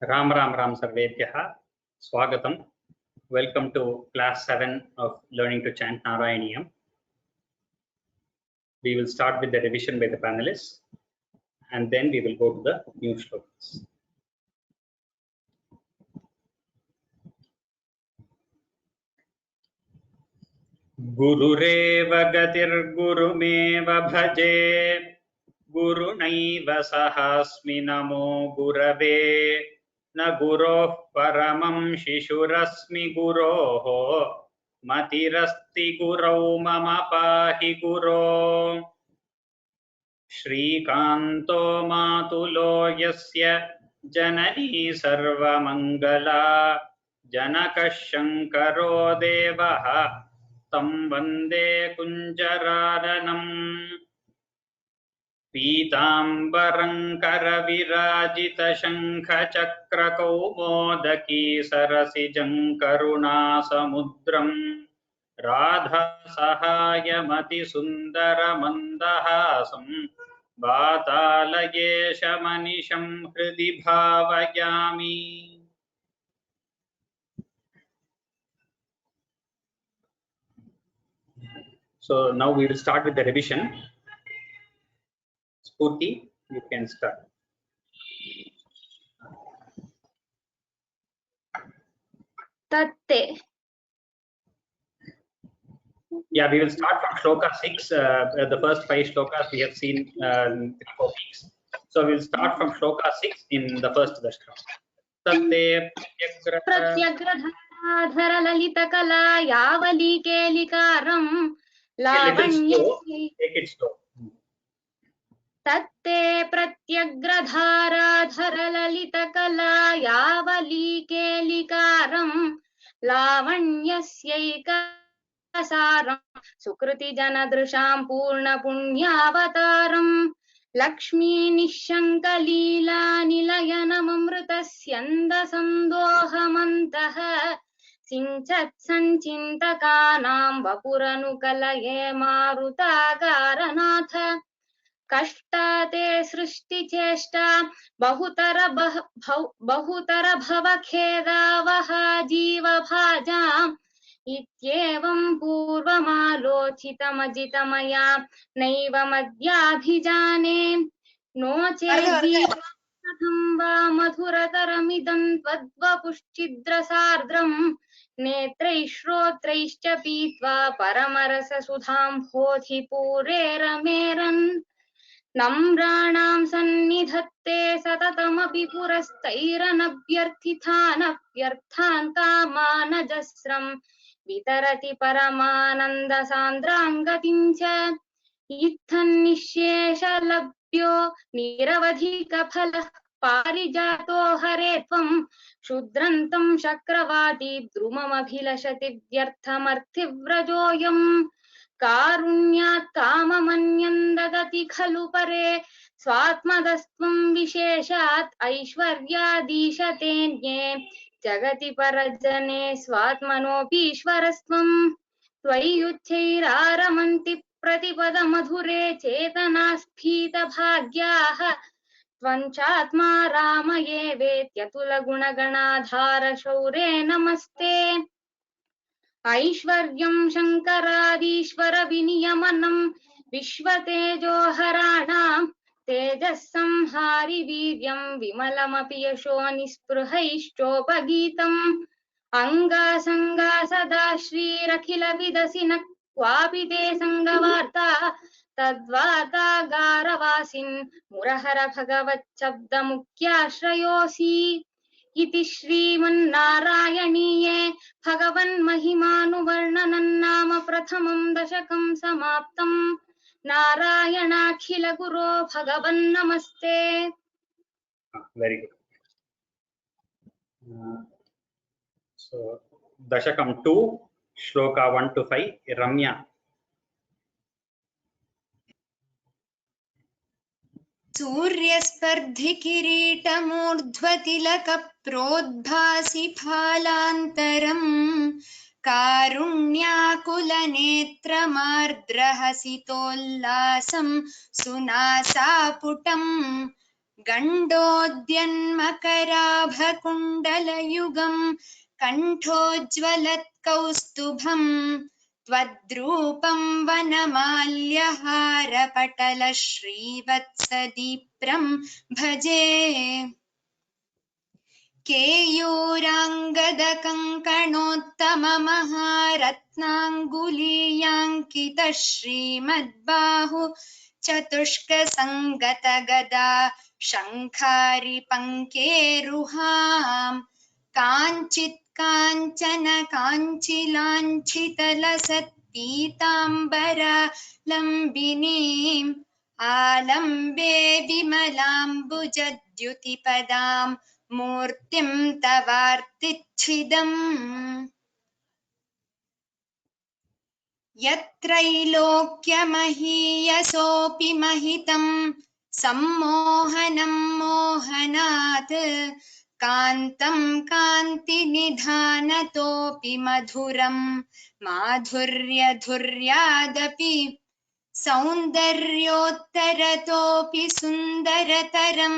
Ram Ram Ram Sarvebhyah. Swagatam. Welcome to class 7 of Learning to Chant Narayaniyam. We will start with the revision by the panelists and then we will go to the new shlokas. Gurureva gatir gurumeva bhaje Gurunaiva sahasmi namo gurave Na guroh paramam shishurasmi guroho Matirasti gurau mama pahi guro Shrikanto matulo yasya janani sarvamangala Janakashankaro devaha Tam vande kunjararanam पीताम्बरं करविराजितशङ्खचक्रकौमोदकी सरसिजं करुणासमुद्रं राधासहायमतिसुन्दरमन्दहासं वातालयेशमनिशं हृदि भावयामि. So now we will start with the revision. Spurti, you can start. Tatte. Yeah, we will start from shloka 6. The first 5 shlokas we have seen 4 weeks. So we will start from shloka 6 in the first dashka. Tatte Pratyagradhara lalita kala yavali kelikaram lavanya. Take it slow. Tatte pratyagradhara dhara lalita kala yavali kelikaram lavanyasyaikasaram sukriti janadrisham purna punyavataram Lakshmi nishanka leela nilayanamamrutasya sandohamantaha sinchat sancintakanam vapuranukalaye marutagaranatha Kashtate srishti cheshta bahutara bhavakhedavaha jiva bhajam Ityevam purvamalochitamajjitamaya naiva madhyabhijane no chedjivatham va madhurataramidam tvadvapushchidrasardram netraishrotraischa pitva paramarasa sudham hodhi pure rameran Namranam sannidhatte satatamapi purastairanabhyarthithanapyarthan kamanajasram vitarati paramananda sandrangatincha ithan nishesha labhyo niravadhika phalah parijato haretvam shudrantam shakravati drumamabhilashati vyarthamarthivrajoyam कारुण्यात् काममन्यं ददति खलु परे स्वात्मदस्त्वं विशेषात् ऐश्वर्यादीशतेऽन्ये जगति परजने स्वात्मनोऽपीश्वरस्त्वं त्वय्युच्चैरारमन्ति प्रतिपदमधुरे चेतनास्फीतभाग्याः त्वं चात्मा रामये वेत्यतुलगुणगणाधार शौरे नमस्ते ऐश्वर्यं शङ्करादीश्वर विनियमनं विश्वतेजोहराणां तेजस्संहारि वीर्यं विमलमपि यशो निःस्पृहैश्चोपगीतम् अङ्गासङ्गा सदा श्रीरखिलविदसि न क्वापि ते सङ्गवार्ता तद्वार्तागारवासिन् मुरहर भगवच्छब्दमुख्याश्रयोऽसि इति श्रीमन्नारायणीये भगवन्महिमानुवर्णनन्नाम प्रथमं दशकं समाप्तं नारायणाखिल गुरो भगवन्नमस्ते. Very good. So dashakam 2 shloka 1 to 5 Ramya. सूर्यस्पर्धि किरीटमूर्ध्वतिलकप्रोद्भासि फालान्तरम् कारुण्याकुलनेत्रमार्द्रहसितोल्लासं सुनासापुटम् गण्डोद्यन्मकराभकुण्डलयुगं कण्ठोज्ज्वलत्कौस्तुभम् त्वद्रूपं वनमाल्यहारपटलश्रीवत्सदीप्रं भजे केयूराङ्गदकङ्कणोत्तममहारत्नाङ्गुलीयाङ्कितः श्रीमद्बाहु चतुष्कसङ्गतगदा शङ्खारिपङ्केरुहाम् काञ्चित् काञ्चन काञ्चिलाञ्छितलसत्पीताम्बरलम्बिनीम् आलम्बे विमलाम्बुजद्युतिपदाम् मूर्तिं तवार्तिच्छिदम् यत्रैलोक्यमहीयसोऽपि महितं सम्मोहनं मोहनात् कान्तं कान्तिनिधानतोऽपि मधुरं माधुर्यधुर्यादपि सौन्दर्योत्तरतोऽपि सुन्दरतरं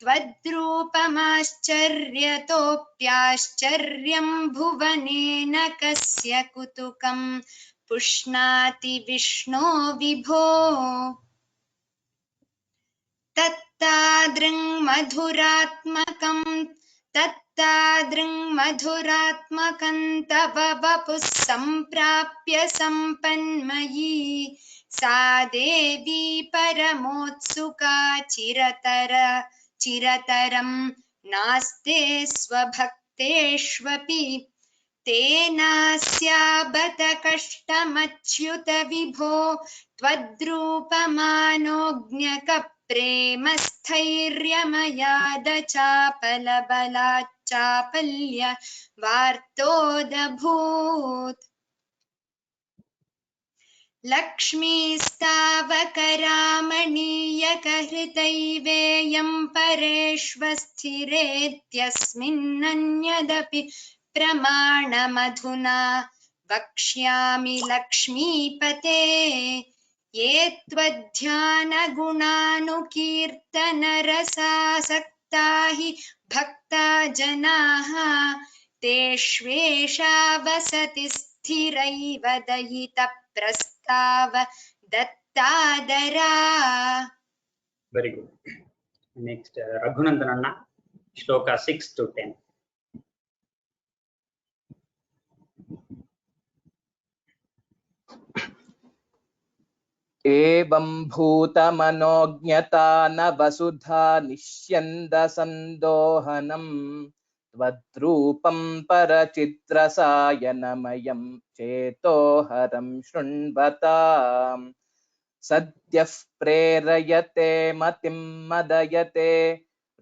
त्वद्रूपमाश्चर्यतोऽप्याश्चर्यं भुवनेन कस्य कुतुकं पुष्णाति विष्णो विभो तत्तादृङ्मधुरात्मकं तव वपुः सम्प्राप्य सम्पन्मयी सा देवी परमोत्सुका चिरतरं नास्ते स्वभक्तेष्वपि तेनास्याबत कष्टमच्युत विभो त्वद्रूपमानोज्ञकप्रेमस्थैर्यमयादचापलबलाच्चापल्य वार्तोदभूत् लक्ष्मीस्तावकरामणीयकहृतैवेयं परेष्वस्थिरेत्यस्मिन्नन्यदपि प्रमाणमधुना वक्ष्यामि लक्ष्मीपते ये त्वध्यानगुणानुकीर्तनरसासक्ता हि भक्ता जनाः तेष्वेषा वसति स्थिरैव दयितप्रस्ताव दत्तादरा. Very good. Next, Raghunandan Anna, shloka 6 to 10. एवं भूतमनोज्ञता न वसुधा निष्यन्दसन्दोहनं त्वद्रूपं परचित्रसायनमयं चेतोहरं शृण्वताम् सद्यः प्रेरयते मतिं मदयते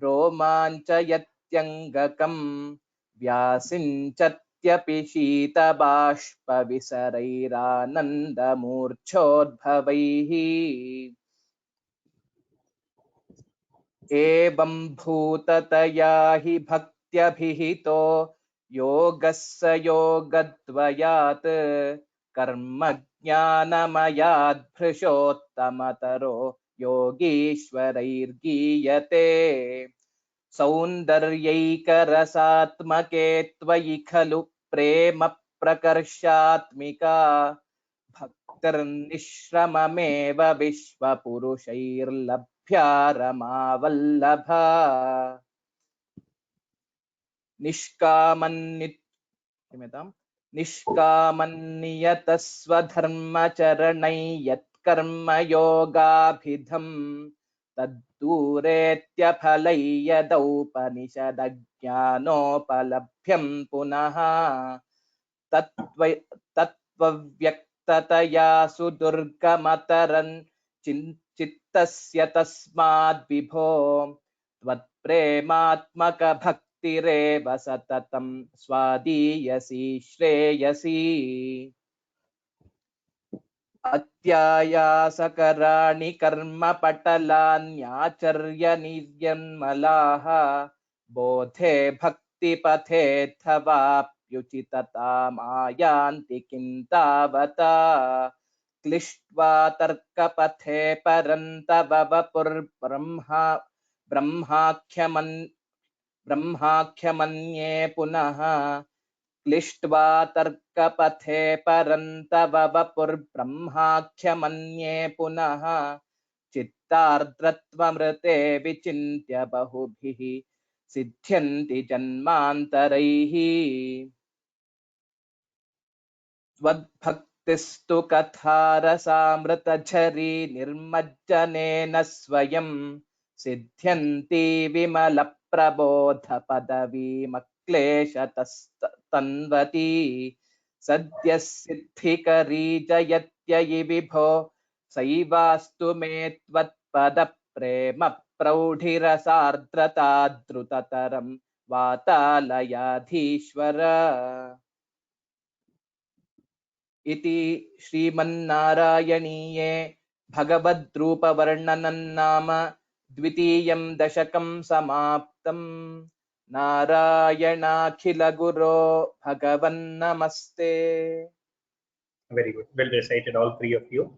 रोमाञ्चयत्यङ्गकं व्यासिञ्चत्यपि शीतबाष्पविसरैरानन्दमूर्च्छोद्भवैः एवं भूततया हि भक्त्यभिहितो योगः स योगद्वयात् कर्मज्ञानमयाद्भृशोत्तमतरो योगीश्वरैर्गीयते सौन्दर्यैकरसात्मके त्वयि खलु प्रेम प्रकर्षात्मिका भक्तिर्निःश्रममेव विश्वपुरुषैर्लभ्या रमावल्लभा निष्कामन्नियतस्वधर्मचरणै यत्कर्मयोगाभिधम् तद्दूरेत्यफलै यदौपनिषदज्ञानोपलभ्यं पुनः तत्त्वव्यक्ततया सुदुर्गमतरं चित्तस्य तस्माद्विभो त्वत्प्रेमात्मकभक्तिरेव सततं स्वादीयसी श्रेयसी अत्यायासकराणि कर्मपटलान्याचर्य निर्यन्मलाः बोधे भक्तिपथेऽथवाप्युचिततामायान्ति किं तावता क्लिष्ट्वा तर्कपथे परं तव वपुर्ब्रह्मा ब्रह्माख्यमन्ये पुनः क्लिष्ट्वा तर्कपथे परन्तव वपुर्ब्रह्माख्यमन्ये पुनः चित्तार्द्रत्वमृते विचिन्त्य बहुभिः सिद्ध्यन्ति जन्मान्तरैः त्वद्भक्तिस्तु कथारसामृतझरी निर्मज्जनेन स्वयं सिद्ध्यन्ति विमलप्रबोधपदवीमक्लेशतस्तन्वती सद्यः सिद्धिकरी जयत्ययि विभो सैवास्तु मे त्वत्पदप्रेम प्रौढिरसार्द्रता द्रुततरं वातालयाधीश्वर इति श्रीमन्नारायणीये भगवद्रूपवर्णनं नाम द्वितीयं दशकं समाप्तम्। नारायणाखिलगुरो भगवन्नमस्ते। Very good. Well recited, all three of you.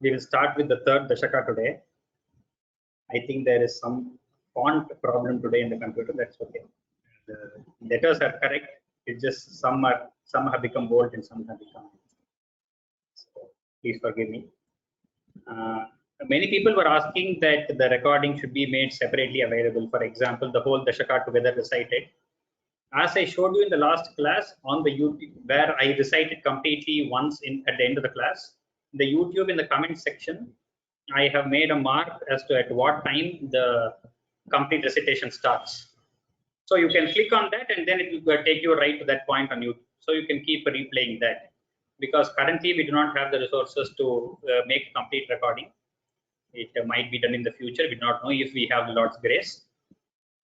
We will start with the third dashaka today. I think there is some font problem today in the computer. That's okay. The letters are correct. It's just some have become bold and some have become. So please forgive me. Many people were asking that the recording should be made separately available. For example, the whole dashaka together recited. As I showed you in the last class on the YouTube, where I recited completely once at the end of the class, the YouTube in the comment section, I have made a mark as to at what time the complete recitation starts. So you can click on that and then it will take you right to that point on YouTube. So you can keep replaying that, because currently we do not have the resources to make complete recording. It might be done in the future. We do not know if we have the Lord's grace.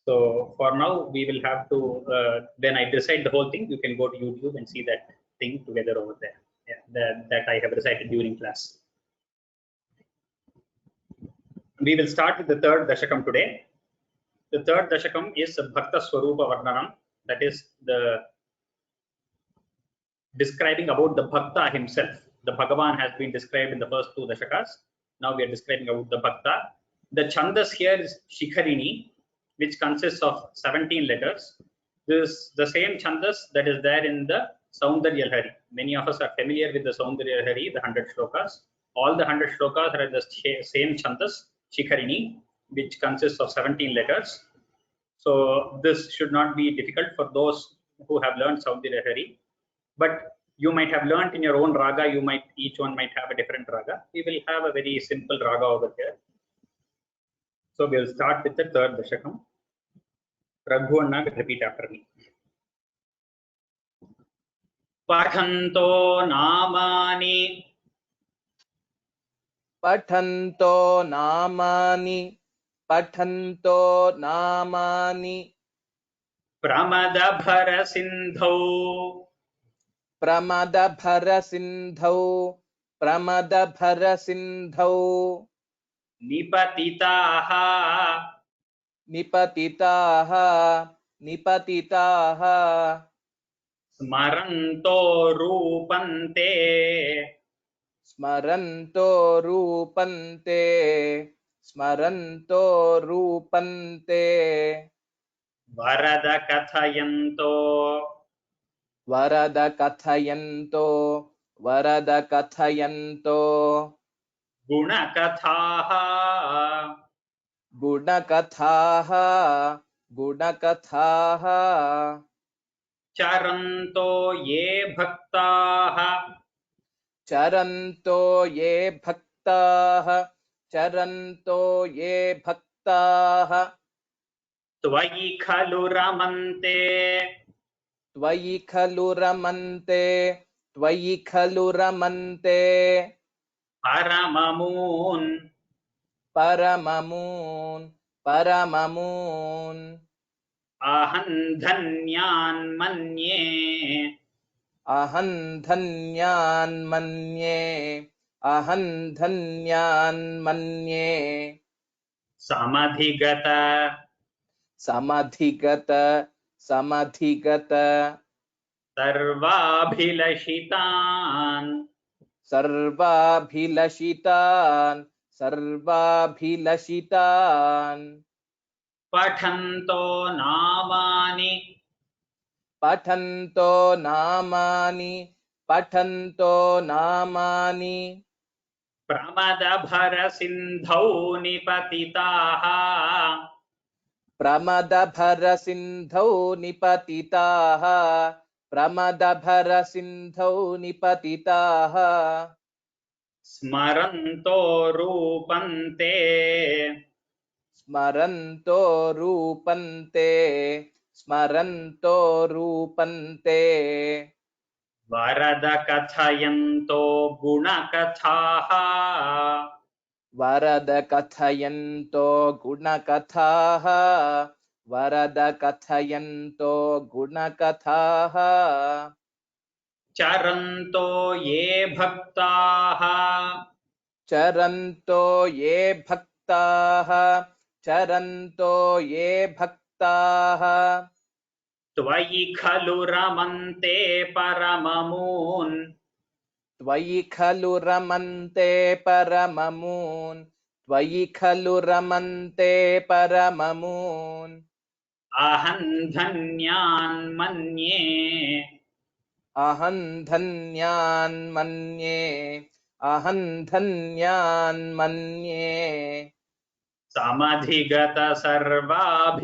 So for now, we will have to, when I recite the whole thing, you can go to YouTube and see that thing together over there. Yeah, that I have recited during class. We will start with the third dashakam today. The third dashakam is Bhakta Swarupa Varnanam. That is the describing about the Bhakta himself. The Bhagavan has been described in the first two dashakas. Now we are describing about the Bhakta. The Chandas here is Shikharini, which consists of 17 letters. This is the same Chandas that is there in the Saundarya Lahari. Many of us are familiar with the Saundarya Lahari, the 100 shlokas. All the 100 shlokas are the same Chandas, Shikharini, which consists of 17 letters. So this should not be difficult for those who have learned Saundarya Lahari. But you might have learned in your own raga, each one might have a different raga. We will have a very simple raga over here. So we will start with the third dashakam. Raghu Anna will repeat after me. Pathanto namani. पठन्तो नामानि पठन्तो नामानि Pramadabharasindhau. प्रमदभरसिन्धौ प्रमदभरसिन्धौ Nipatitaha. निपतिताः निपतिताः Smaranto rupante. स्मरन्तो रूपन्ते स्मरन्तो रूपन्ते Varada kathayanto. वरद कथयन्तो वरद कथयन्तो Gunakathaha. गुणकथाः गुणकथाः Charanto ye bhaktaha. चरन्तो ये भक्ताः चरन्तो ये भक्ताः Tvayi khalu ramante. त्वयि खलु रमन्ते त्वयि खलु रमन्ते Paramamoon. परममून् परममून् Ahandhanyan manye. अहं धन्यान् मन्ये अहं धन्यान् मन्ये Samadhigata. समधिगत समधिगत Sarvabhilashitan. सर्वाभिलषितान् सर्वाभिलषितान् पठन्तो नामानि पठन्तो नामानि पठन्तो नामानि प्रमदभरसिन्धौ निपतिताः प्रमदभरसिन्धौ निपतिताः प्रमदभरसिन्धौ निपतिताः स्मरन्तो रूपन्ते स्मरन्तो रूपन्ते स्मरन्तो रूपन्ते वरद कथयन्तो गुणकथाः वरद कथयन्तो गुणकथाः वरद कथयन्तो गुणकथाः चरन्तो ये भक्ताः चरन्तो ये भक्ताः चरन्तो ये भक्ताः त्वयि खलु रमन्ते परममून् त्वयि खलु रमन्ते परममून् त्वयि खलु रमन्ते परममून् अहं धन्यान् मन्ये अहं धन्यान् मन्ये अहं धन्यान् मन्ये समधिगत सर्वाभिलषितान्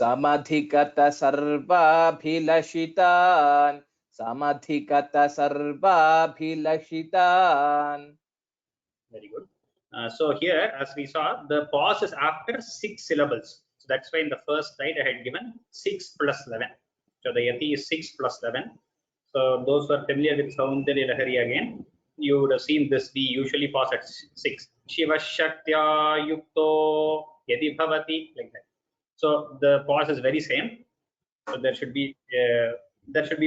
समधिगत सर्वाभिलषितान् समधिगत सर्वाभिलषितान्. Very good. So here, as we saw, the pause is after 6 syllables. So that's why in the first slide I had given 6 plus 11. So the yati is 6 plus 11. So those who are familiar with Saundarya Lahari again, you would have seen this. We usually pause at 6. Shiva Shaktya Yukto Yadi Bhavati, like that. So the pause is very same. So there should be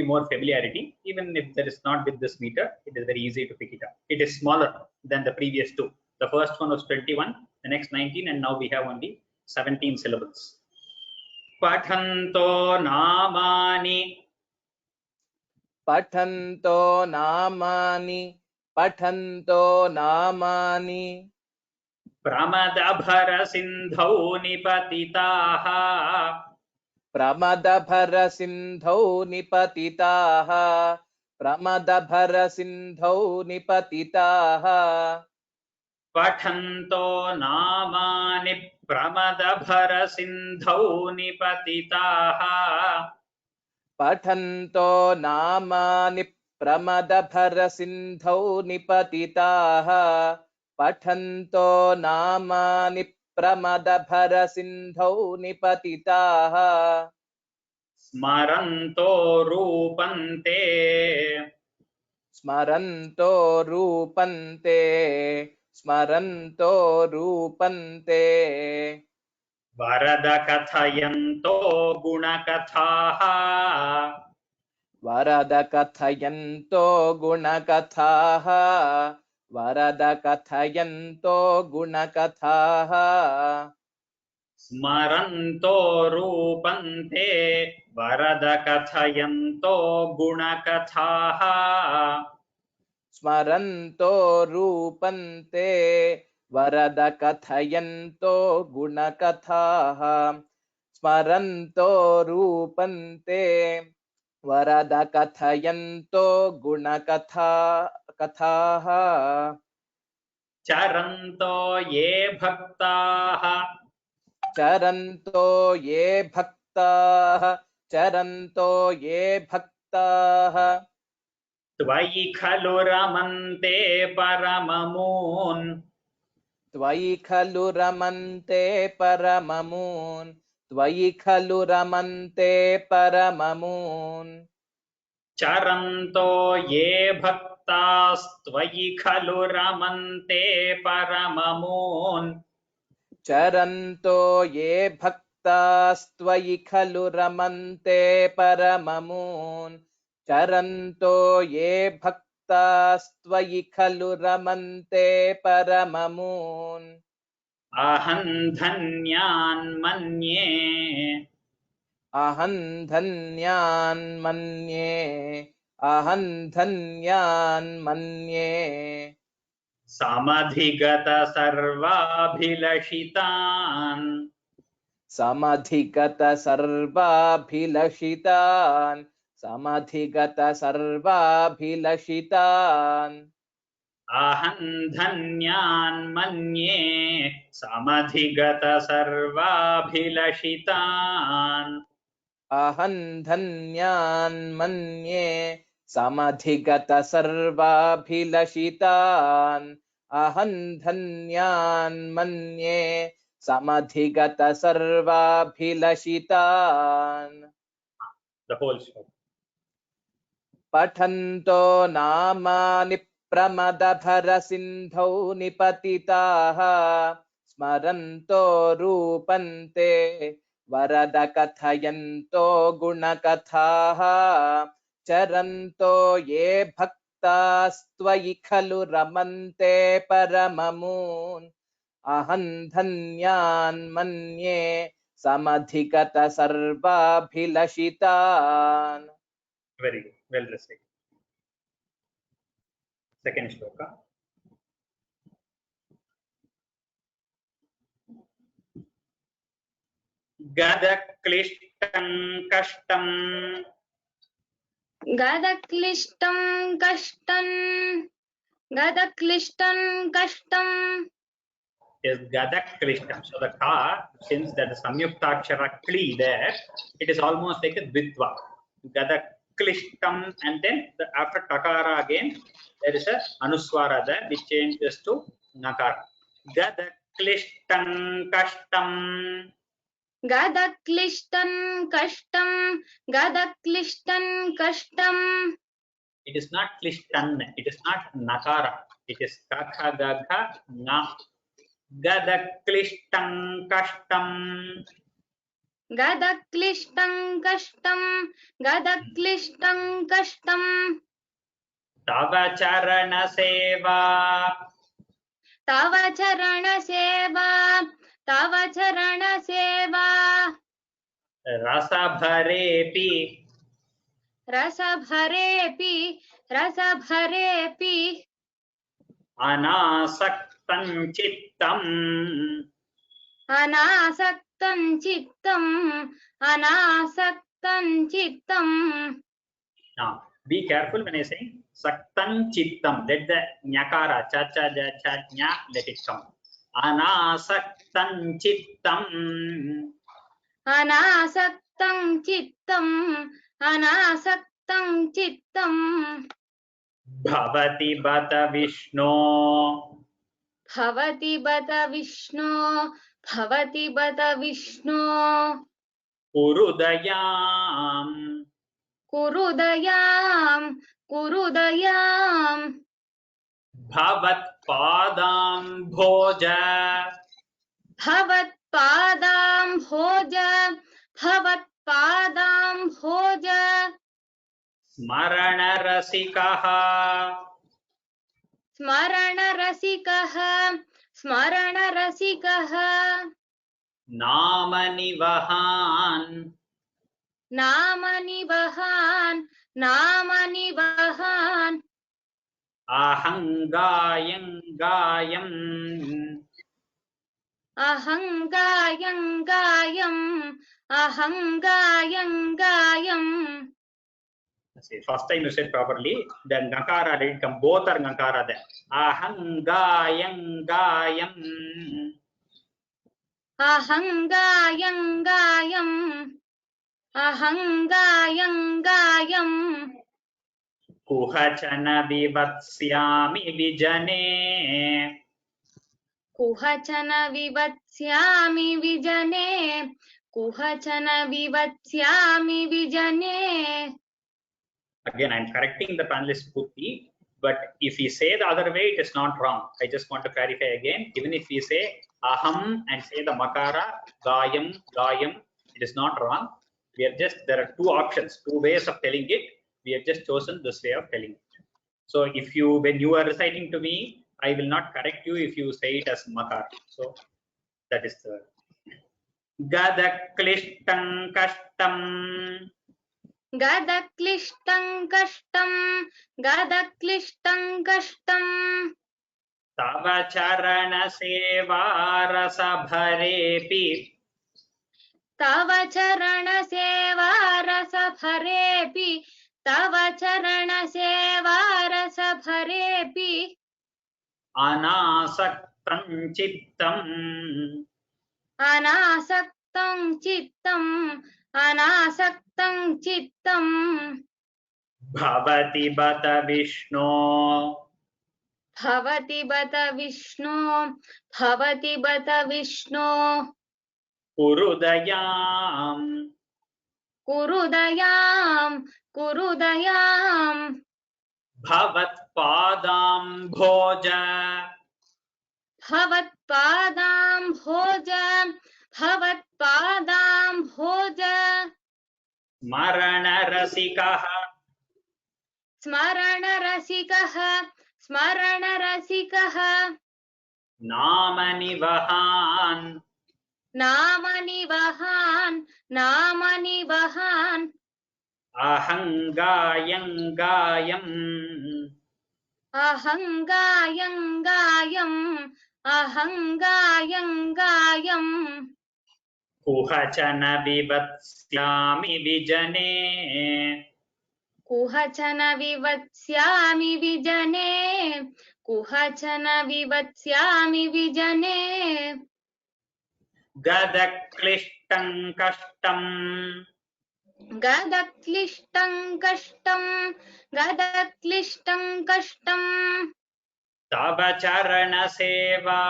more familiarity. Even if there is not with this meter, it is very easy to pick it up. It is smaller than the previous two. The first one was 21, the next 19, and now we have only 17 syllables. Pathanto namani पठन्तो नामानि पठन्तो नामानि pramadabharasindhau nipatitaha प्रमदभरसिन्धौ निपतिताः प्रमदभरसिन्धौ निपतिताः पठन्तो नामानि प्रमदभरसिन्धौ निपतिताः पठन्तो नामानि प्रमदभरसिन्धौ निपतिताः पठन्तो नामानि प्रमदभरसिन्धौ निपतिताः स्मरन्तो रूपन्ते स्मरन्तो रूपन्ते स्मरन्तो रूपन्ते वरद कथयन्तो गुणकथाः वरद कथयन्तो गुणकथाः वरद कथयन्तो गुणकथाः स्मरन्तो रूपन्ते वरद कथयन्तो गुणकथाः स्मरन्तो रूपन्ते वरद कथयन्तो गुणकथाः स्मरन्तो रूपन्ते वरद कथयन्तो गुणकथाः चरन्तो ये भक्ताः चरन्तो ये भक्ताः चरन्तो ये भक्ताः त्वयि खलु रमन्ते परममून् त्वयि खलु रमन्ते परममून् त्वयि खलु रमन्ते परममून् चरन्तो ये भक्तास्त्वयि खलु रमन्ते परममून् चरन्तो ये भक्तास्त्वयि खलु रमन्ते परममून् चरन्तो ये भक्तास्त्वयि खलु रमन्ते परममून् अहं धन्यान् मन्ये अहं धन्यान् मन्ये अहं धन्यान् मन्ये समधिगत सर्वाभिलषितान् समधिगत सर्वाभिलषितान् समधिगत सर्वाभिलषितान् अहं धन्यान् मन्ये समधिगत सर्वाभिलषितान् अहं धन्यान् मन्ये समधिगत सर्वाभिलषितान् अहं धन्यान् मन्ये समधिगत सर्वाभिलषितान् The whole shloka. पठन्तो नामानि प्रमदभरसिन्धौ निपतिताः स्मरन्तो रूपन्ते वरद कथयन्तो गुणकथाः चरन्तो ये भक्तास्त्वयि खलु रमन्ते परममून् अहं धन्यान् मन्ये समधिगत सर्वाभिलषितान्. Very good. Well recited. Second shloka. Gadaklishtang kashtam गदक्लिष्टं कष्टं गदक्लिष्टं कष्टं is Gadaklishtang. So the ka, since that is samyuktakshara kli there, it is almost like a dvitva. Gadaklistam, and then after kakara again, there is a anuswara there which changes to nakara. Gadaklishtang kashtam. गदक्लिष्टं कष्टं गदक्लिष्टं कष्टं. It is not klishtan, it is not nakara, it is kakha gagha na. Gadaklishtang kashtam. गदक्लिष्टं कष्टं गदक्लिष्टं कष्टं. Tava charana seva. तव चरण सेवा तव चरण सेवा. Rasa bharepi. रस भरेपि Anasaktam chittam. अनासक्तं चित्तं. Now, be careful when I say saktam chittam. Let the nyakara, cha cha ja cha nya, let it come. Anasaktam chittam. अनासक्तं चित्तं. Bhavati bata Vishno. भवति बत विष्णो Kurudayam. कुरु दयां Bhavat padam bhoja. भवत्पादां Bhoja Smarana rasikaha. स्मरण रसिकः Nama nivahan. नाम निवहान Ahangayam gayam. अहं गायं. See, first time you said properly, then Gankara didn't come. Both are Gankara there. Ahangayam gayam. अहं गायं. Kuhachana vivatsyami vijane. कुहचन विवत्स्यामि विजने. Again, I'm correcting the panelist Putti, but if we say the other way, it is not wrong. I just want to clarify again. Even if we say aham and say the makara, gayam, it is not wrong. There are two options, two ways of telling it. We have just chosen this way of telling it. So when you are reciting to me, I will not correct you if you say it as makara. So that is the Gadaklishtang kashtam. गदक्लिष्टं कष्टं तव चरण सेवा रसभरेऽपि तव चरण सेवा रस भरेऽपि तव चरण सेवा रस भरेऽपि अनासक्तं चित्तम् अनासक्तं चित्तं भवति बत विष्णो भवति बत विष्णो कुरु दयाम् कुरु दयाम् भवत्पादाम्भोज भवत्पादाम्भोज स्मरणरसिकः नाम निवहान् अहङ्गायम् कुहचन विवत्स्यामि विजने गदक्लिष्टं कष्टं तव चरण सेवा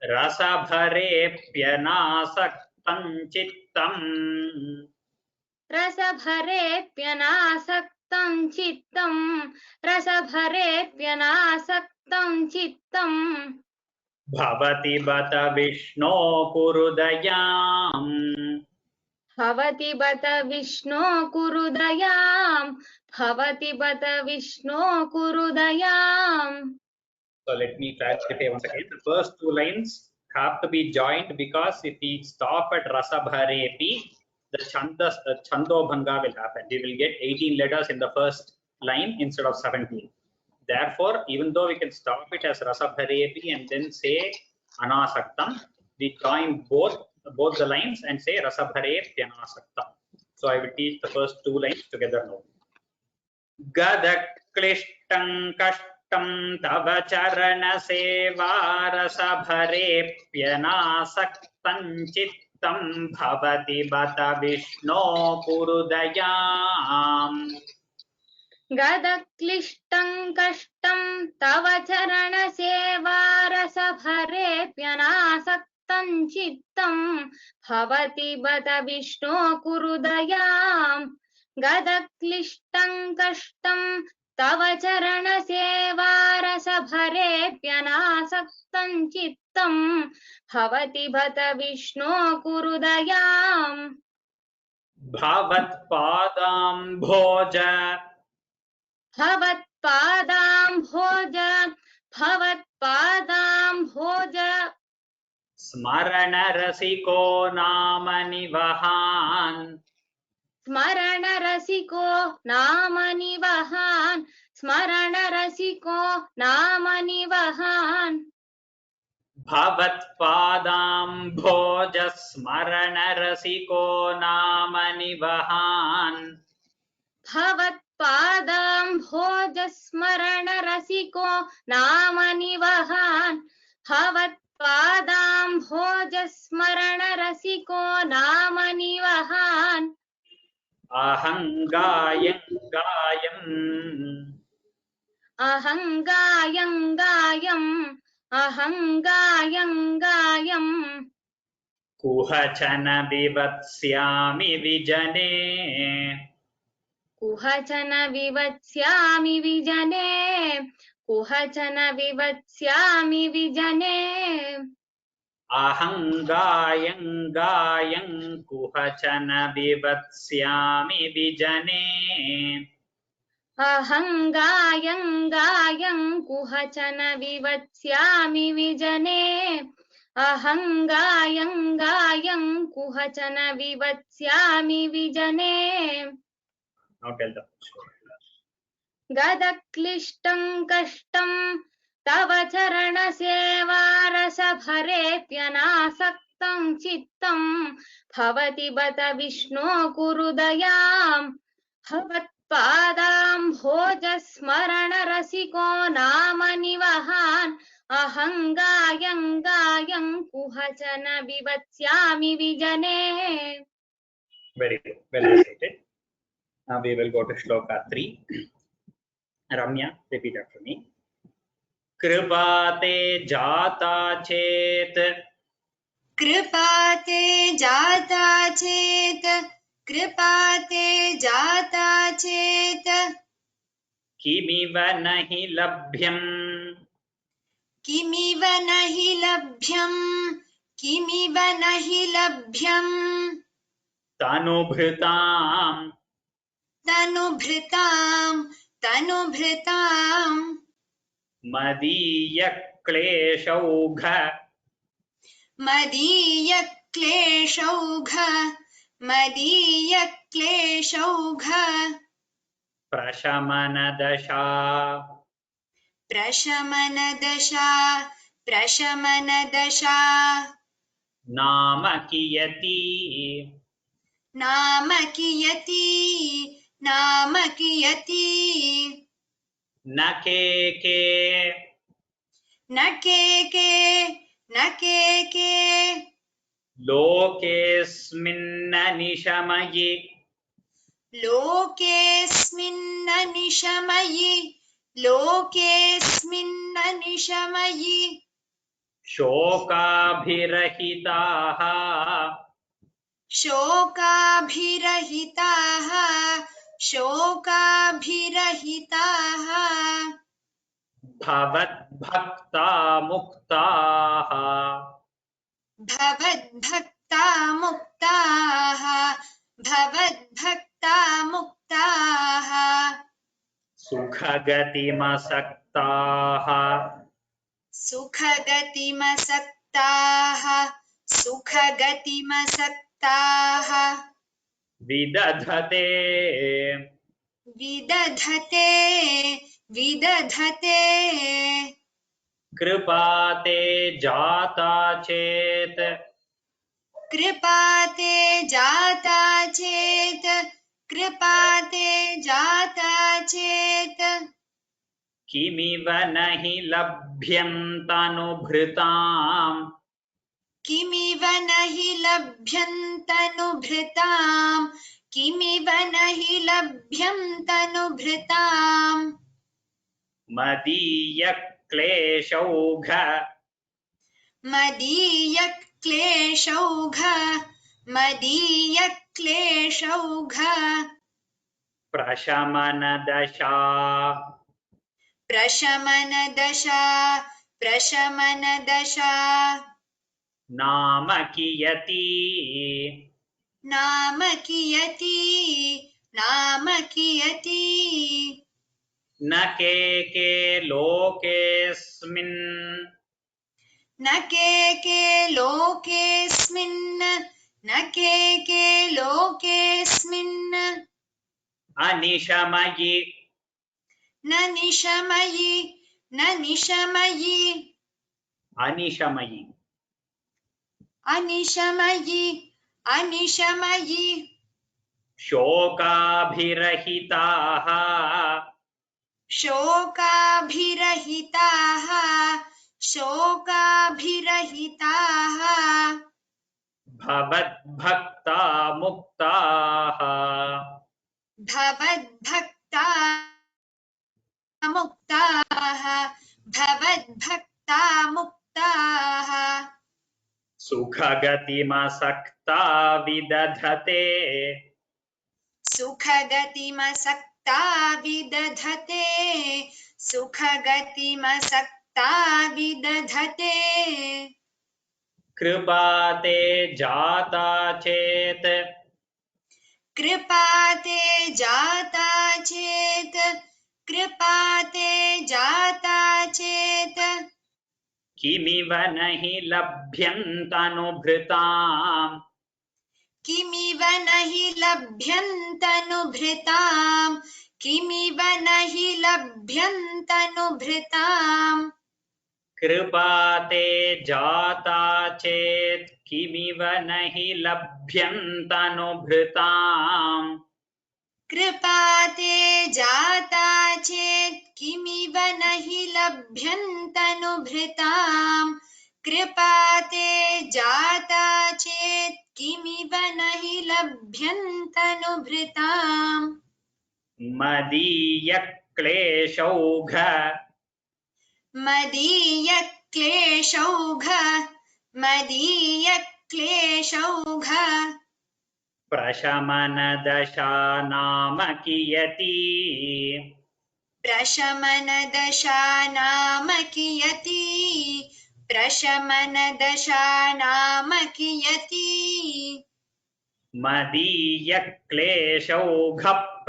रसभरेऽप्यनासक्तं चित्तम् भवति बत विष्णो कुरु दयाम् So let me clarify once again. The first two lines have to be joined because if we stop at Rasabharepi, the Chandobhanga will happen. We will get 18 letters in the first line instead of 17. Therefore, even though we can stop it as Rasabharepi and then say Anasaktam, we join both the lines and say Rasabharepi Anasaktam. So I will teach the first two lines together now. Gadakklishtam kashtam tava charana seva rasabhareप्यनासक्तं चित्तं भवति बत विष्णो कुरु दयाम् गदक्लिष्टं कष्टं तव चरण सेवा रसभरेऽप्यनासक्तं चित्तं भवति बत विष्णो कुरु दयाम् गदक्लिष्टं कष्टं तव चरण सेवा रसभरेऽप्यनासक्तं चित्तं भवति बत विष्णो कुरु दयाम् भवत्पादाम्भोज स्मरणरसिको नाम निवहान् भवत्पादाम्भोज स्मरणरसिको नाम निवहान् अहङ्गायम् कुहचन विवत्स्यामि विजने अहङ्गायं कुहचन विवत्स्यामि विजने Now tell the story. गदक्लिष्टं कष्टं तव चरणसेवारसभरेऽप्यनासक्तं चित्तं भवति बत विष्णो कुरु दयाम् भवत्पादाम्भोजस्मरणरसिको नाम निवहान् अहङ्गायं कुहचन विवत्स्यामि विजने. Very good. Well recited. Now we will go to shloka 3. Ramya, repeat after me. कृपाते जाता चेत कृपाते जाता चेत कृपाते जाता चेत किमिव नहि लभ्यम् किमिव नहि लभ्यम् किमिव नहि लभ्यम् तनुभृताम् तनुभृताम् मदीय क्लेशौघ मदीयक्लेशौघ प्रशमनदशा प्रशमनदशा नाम कियती न केके न केके लोकेऽस्मिन्न निशमयि लोकेऽस्मिन्न निशमयि शोकाभिरहिताः भवद्भक्ता मुक्ताः भवद्भक्ता सुखगतिमसक्ताः सुखगतिमसक्ताः विदधते कृपाते जाता चेत कृपाते जाता चेत किमिव नहि लभ्यं तनुभृताम् किमिव नहि लभ्यं तनुभृताम् मदीय क्लेशौघ मदीयक्लेशौघ प्रशमनदशा नाम कियती न केके लोकेऽस्मिन् अनिशमयि न निशमयि शोकाभिरहिताः भवद्भक्ता मुक्ताः सुखगतिमसक्ता विदधते कृपाते जाता चेत कृपाते जाता चेत किमिव नहि लभ्यं तनुभृताम् किमिव न हि लभ्यन्तनुभृताम् किमिव न हि लभ्यन्तनुभृताम् कृपाते जाता चेत् किमिव न हि लभ्यन्तनुभृताम् कृपाते जाता चेत् किमिव न हि लभ्यन्तनुभृताम् कृपाते जाता चेत् किमिव न हि लभ्यन्तनुभृताम् मदीयक्लेशौघ मदीयक्लेशौघ प्रशमनदशा नाम कियती प्रशमनदशा नाम कियती प्रशमनदशा नाम कियती मदीयक्लेशौघ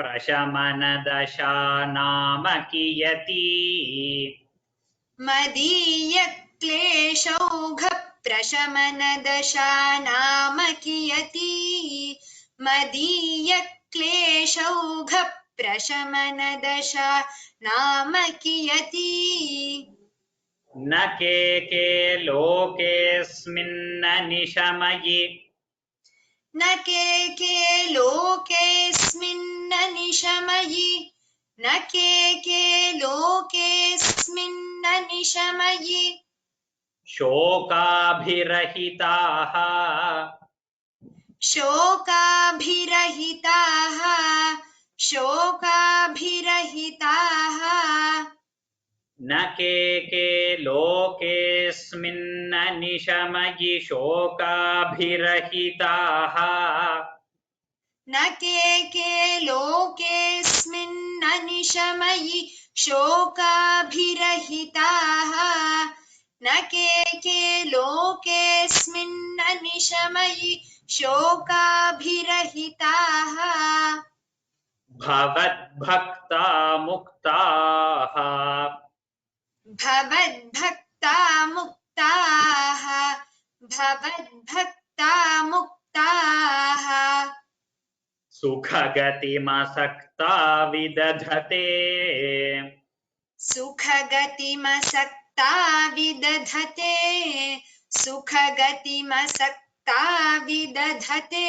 प्रशमनदशा नाम कियती मदीयक्लेशौघ प्रशमनदशा नाम कियती मदीयक्लेशौघ प्रशमनदशा नाम कियती न के लोकेऽस्मिन्न निशमयि न के लोकेऽस्मिन्न निशमयि न के लोकेऽस्मिन्न निशमयि शोकाभिरहिताः शोकाभिरहिताः शोकाभिरहिताः न के लोकेऽस्मिन्न निशमयि शोकाभिरहिताः न के लोकेऽस्मिन्न निशमयि शोकाभिरहिताः न के लोकेऽस्मिन्न निशमयि शोकाभिरहिताः भवद्भक्ता मुक्ताः भवद्भक्ता मुक्ताः भवद्भक्ता मुक्ताः सुखगतिमसक्ता विदधते सुखगतिमसक्ता विदधते सुखगतिमसक्ता विदधते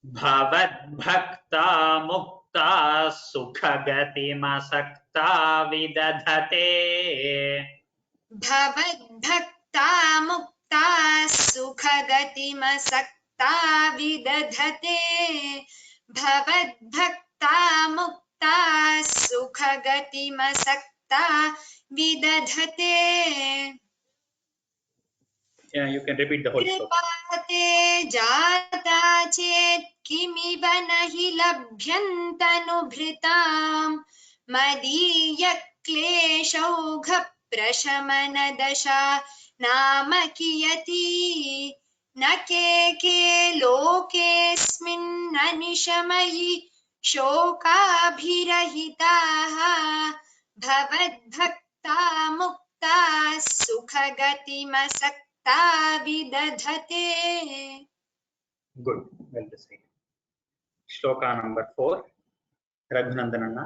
भवद्भक्ता मुक्ता सुखगतिमसक्ता विदधते भवद्भक्ता मुक्ता सुखगतिमसक्ता विदधते भवद्भक्ता मुक्ता सुखगतिमसक्ता विदधते Yeah, you can repeat the whole sloka. कृपाते जाता चेत् किमिव न हि लभ्यन्तनुभृताम् मदीयक्लेशौघ प्रशमनदशा नाम कियती न के लोकेऽस्मिन्न निशमयि शोकाभिरहिताः भवद्भक्ता मुक्ता सुखगतिमसक्ता विदधते Good, well decided. Shloka number 4. Raghunandanana.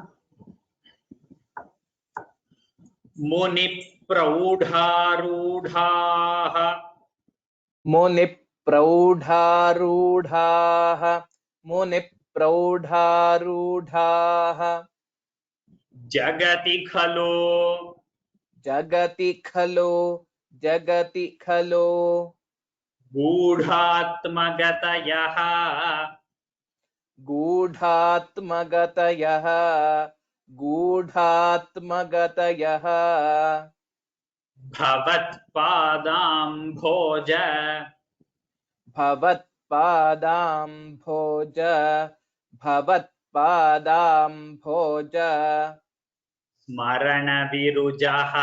Muni praudharudhaah मुनिप्रौढारूढाः मुनिप्रौढारूढाः जगति खलु जगति खलु गूढात्मगतयः गूढात्मगतयः भवत्पादाम्भोज भवत्पादाम्भोज स्मरणविरुजः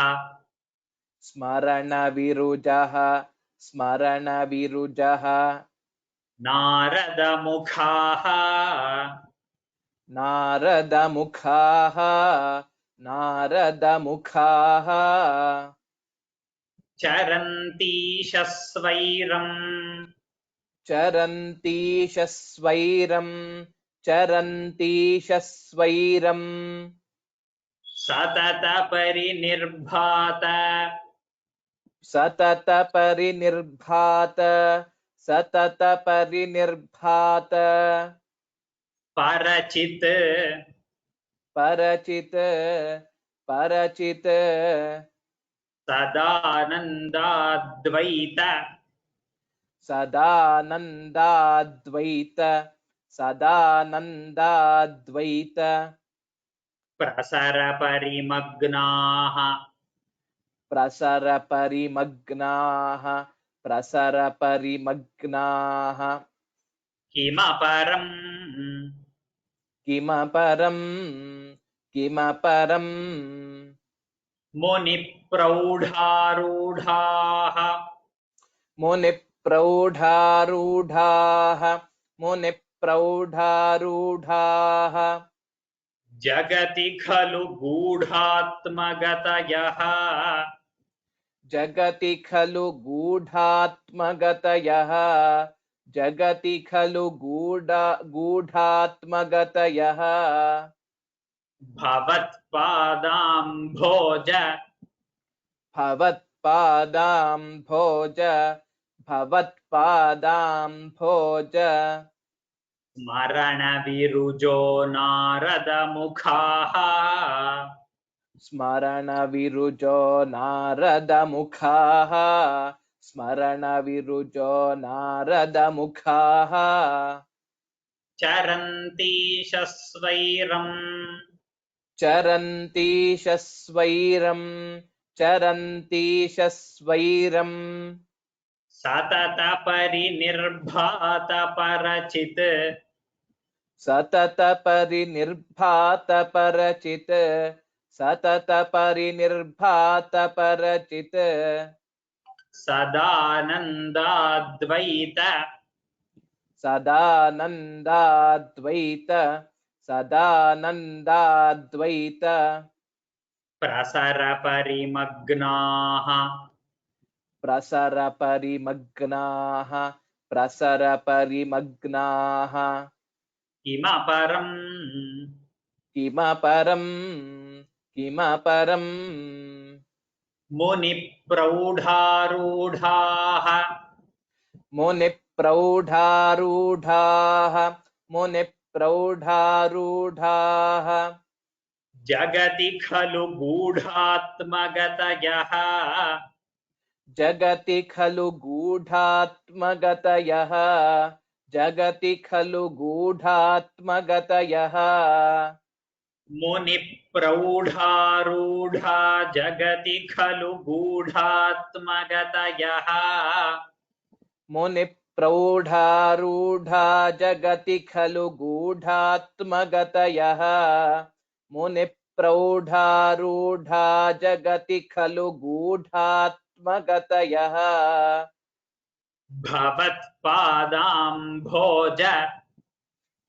नारदमुखाः चरन्तीशस्वैरम् चरन्तीशस्वैरं चरन्तीशस्वैरं सतत परिनिर्भात सतत परिनिर्भात सतत परिनिर्भात परचित परचित परचित सदानन्दाद्वैत सदानन्दाद्वैत सदानन्दाद्वैत प्रसर परिमग्नाः प्रसर परिमग्नाः प्रसर परिमग्नाः किमपरम् किमपरं किमपरं मुनिप्रौढारूढाः मुनिप्रौढारूढाः मुनिप्रौढारूढाः जगति खलु गूढात्मगतयः जगति खलु गूढात्मगतयः जगति खलु गूढात्मगतयः भवत्पादाम्भोज भवत्पादाम्भोज भवत्पादाम्भोज स्मरणविरुजो नारदमुखाः स्मरणविरुजो नारदमुखाः स्मरणविरुजो नारदमुखाः चरन्तीशस्वैरम् चरन्तीशस्वैरं चरन्तीशस्वैरं सतत परिनिर्भात परचित् सतत परिनिर्भात परचित् सतत परिनिर्भात परचित् सदानन्दाद्वैत सदानन्दाद्वैत सदानन्दाद्वैत प्रसर परिमग्नाः प्रसर परिमग्नाः प्रसर परिमग्नाः किमपरम् किमपरं किमपरं मुनिप्रौढारूढाः मुनिप्रौढारूढाः मुनिप्रौढारूढाः जगति खलु गूढात्मगतयः जगति खलु गूढात्मगतयः जगति खलु गूढात्मगतयः मुनिप्रौढारूढा जगति खलु गूढात्मगतयः मुनिप्रौढारूढा जगति खलु गूढात्मगतयः मुनिप्रौढारूढा जगति खलु गूढात्मगतयः भवत्पादाम्भोज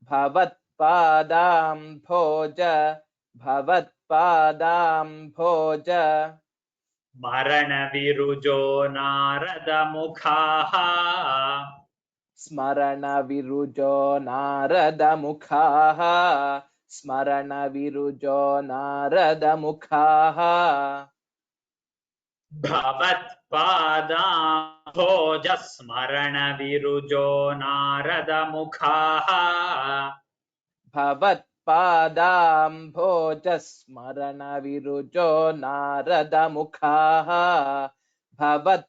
भवत्पादाम्भोज भवत्पादाम्भोज मरणविरुजो नारदमुखाः स्मरणविरुजो नारदमुखाः स्मरणविरुजो नारदमुखाः भवत्पादाम्भोज स्मरणविरुजो नारदमुखाः भवत्पादाम्भोज स्मरणविरुजो नारदमुखाः भवत्पादाम्भोज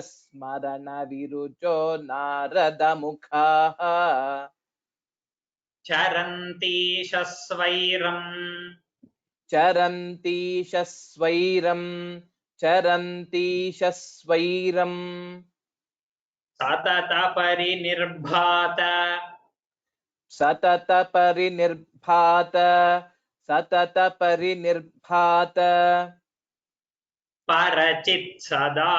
स्मरणविरुजो नारदमुखाः चरन्तीशस्वैरम् चरन्तीशस्वैरं चरन्तीशस्वैरं सतत परिनिर्भात सतत परिनिर्भात सतत परिनिर्भात परचित् सदानन्दाद्वैत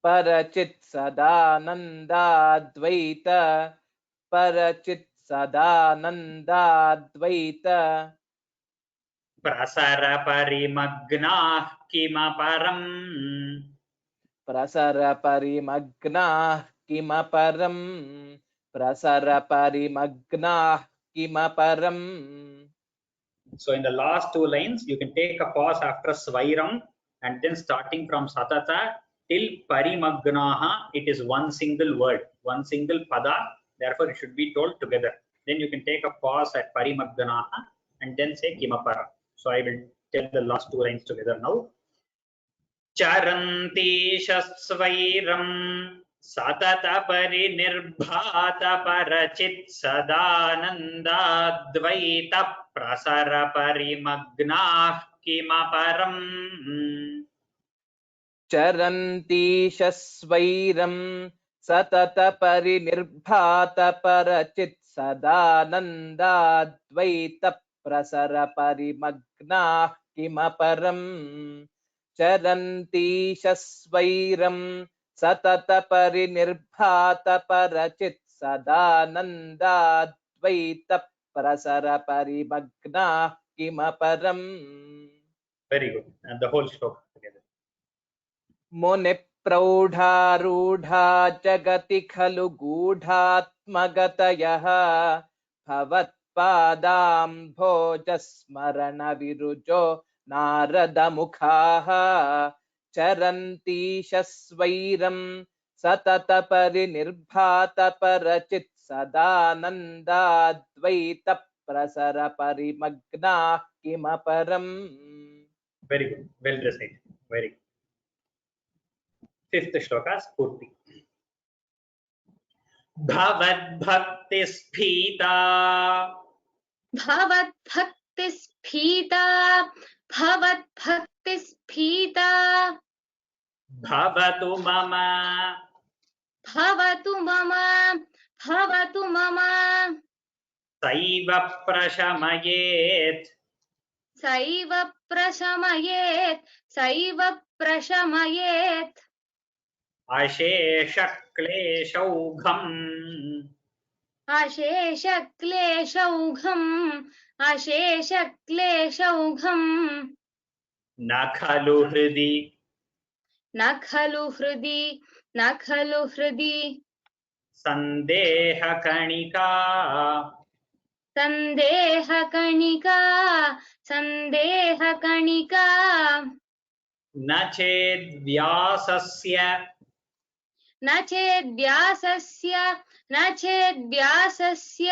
परचित् सदानन्दाद्वैत परचित् सदानन्दाद्वैत प्रसर परिमग्नाः किमपरम् प्रसरपरिमग्नाः किमपरम् प्रसरपरिमग्नाः किमपरम्. So in the last two lines, you can take a pause after Svairam and then starting from Satata till Parimagnaha, it is one single word, one single pada. Therefore, it should be told together. Then you can take a pause at Parimagnaha and then say Kimapara. So I will tell the last two lines together now. Charanti Shasvairam Satata Parinirbhata Parachit Sadananda Dvaita Prasara Parimagnah Kimaparam. चरन्तीशस्वैरम् सततपरिनिर्भातपरचित् सदानन्दाद्वैतप्रसरपरिमग्नाः किमपरम्. चरन्तीशस्वैरम् सततपरिनिर्भातपरचित् सदानन्दाद्वैतप्रसरपरिमग्नाः किमपरम्. Very good. And the whole shloka together. मुनिप्रौढारूढा जगति खलु गूढात्मगतयः भवत्पादाम्भोजस्मरणविरुजो नारदमुखाः. चरन्तीशस्वैरम् सततपरिनिर्भातपरचित् सदानन्दाद्वैतप्रसरपरिमग्नाः किमपरम्. Very good. Well recited. Very good. Fifth shloka, Spurti. Bhavadbhaktispheeta भवद्भक्तिस्फीता भवद्भक्तिस्फीता Bhavatu Mama भवतु मम भवतु मम Saiva Prashamayet सैव प्रशमयेत् सैव प्रशमयेत् Asheshakleshaugham अशेषक्लेशौघम् अशेषक्लेशौघम् Na khalu hridi न खलु हृदि Sandeha Kanika सन्देहकणिका Na ched Vyasasya न चेद्व्यासस्य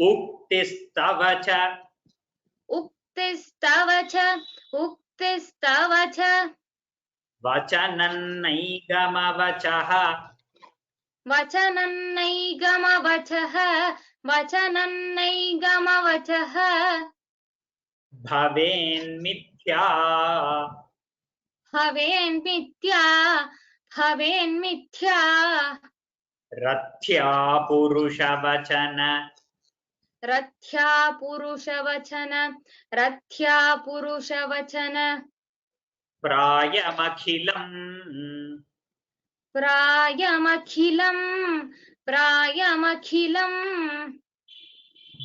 Uktistavacha उक्तिस्तव च Vachanannaigamavachaha वचनन्नैगमवचः Bhavenmithya भवेन्मिथ्या Rathya Purushavachana रथ्या पुरुषवचन Prayamakhilam प्रायमखिलम्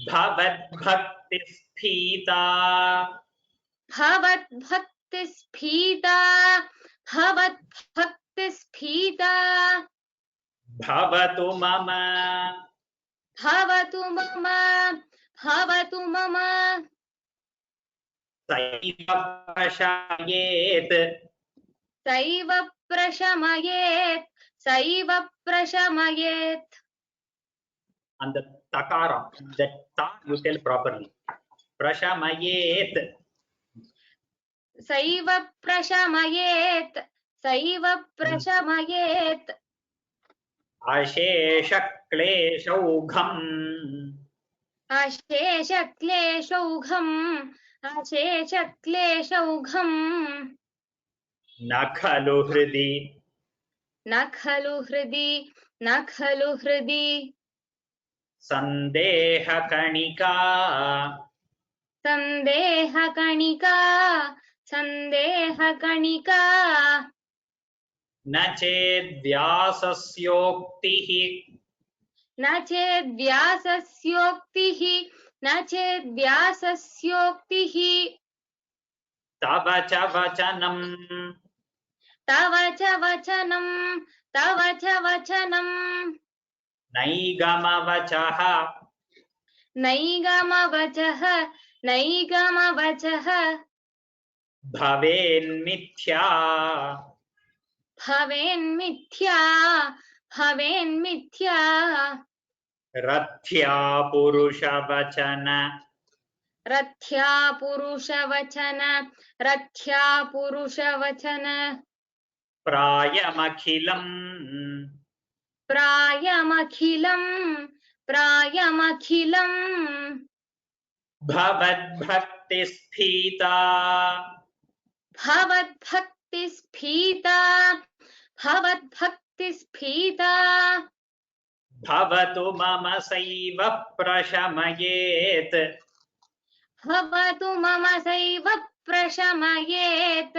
Bhavadbhaktispheeta भवद्भक्तिस्फीता Bhavatu Mama भवतु मम Saiva Prashamayet सैव प्रशमयेत् and the takara, that ta you tell properly. Prashamayet सैव प्रशमयेत् Asheshakleshaugham अशेषक्लेशौघम् Na khalu hridi न खलु हृदि Sandeha Kanika सन्देहकणिका Na ched Vyasasyoktih न चेद्व्यासस्योक्तिः Tavacha Vachanam तव च वचनं तव च वचनं नैगमवचः नैगमवचः नैगमवचः भवेन्मिथ्या भवेन्मिथ्या भवेन्मिथ्या रथ्या पुरुषवचन रथ्या पुरुषवचन रथ्या पुरुषवचन प्रायमखिलम् प्रायमखिलम् प्रायमखिलम् भवद्भक्तिस्फीता भवद्भक्तिस्फीता भवद्भक्तिस्फीता भवतु मम सैव प्रशमयेत् भवतु मम सैव प्रशमयेत्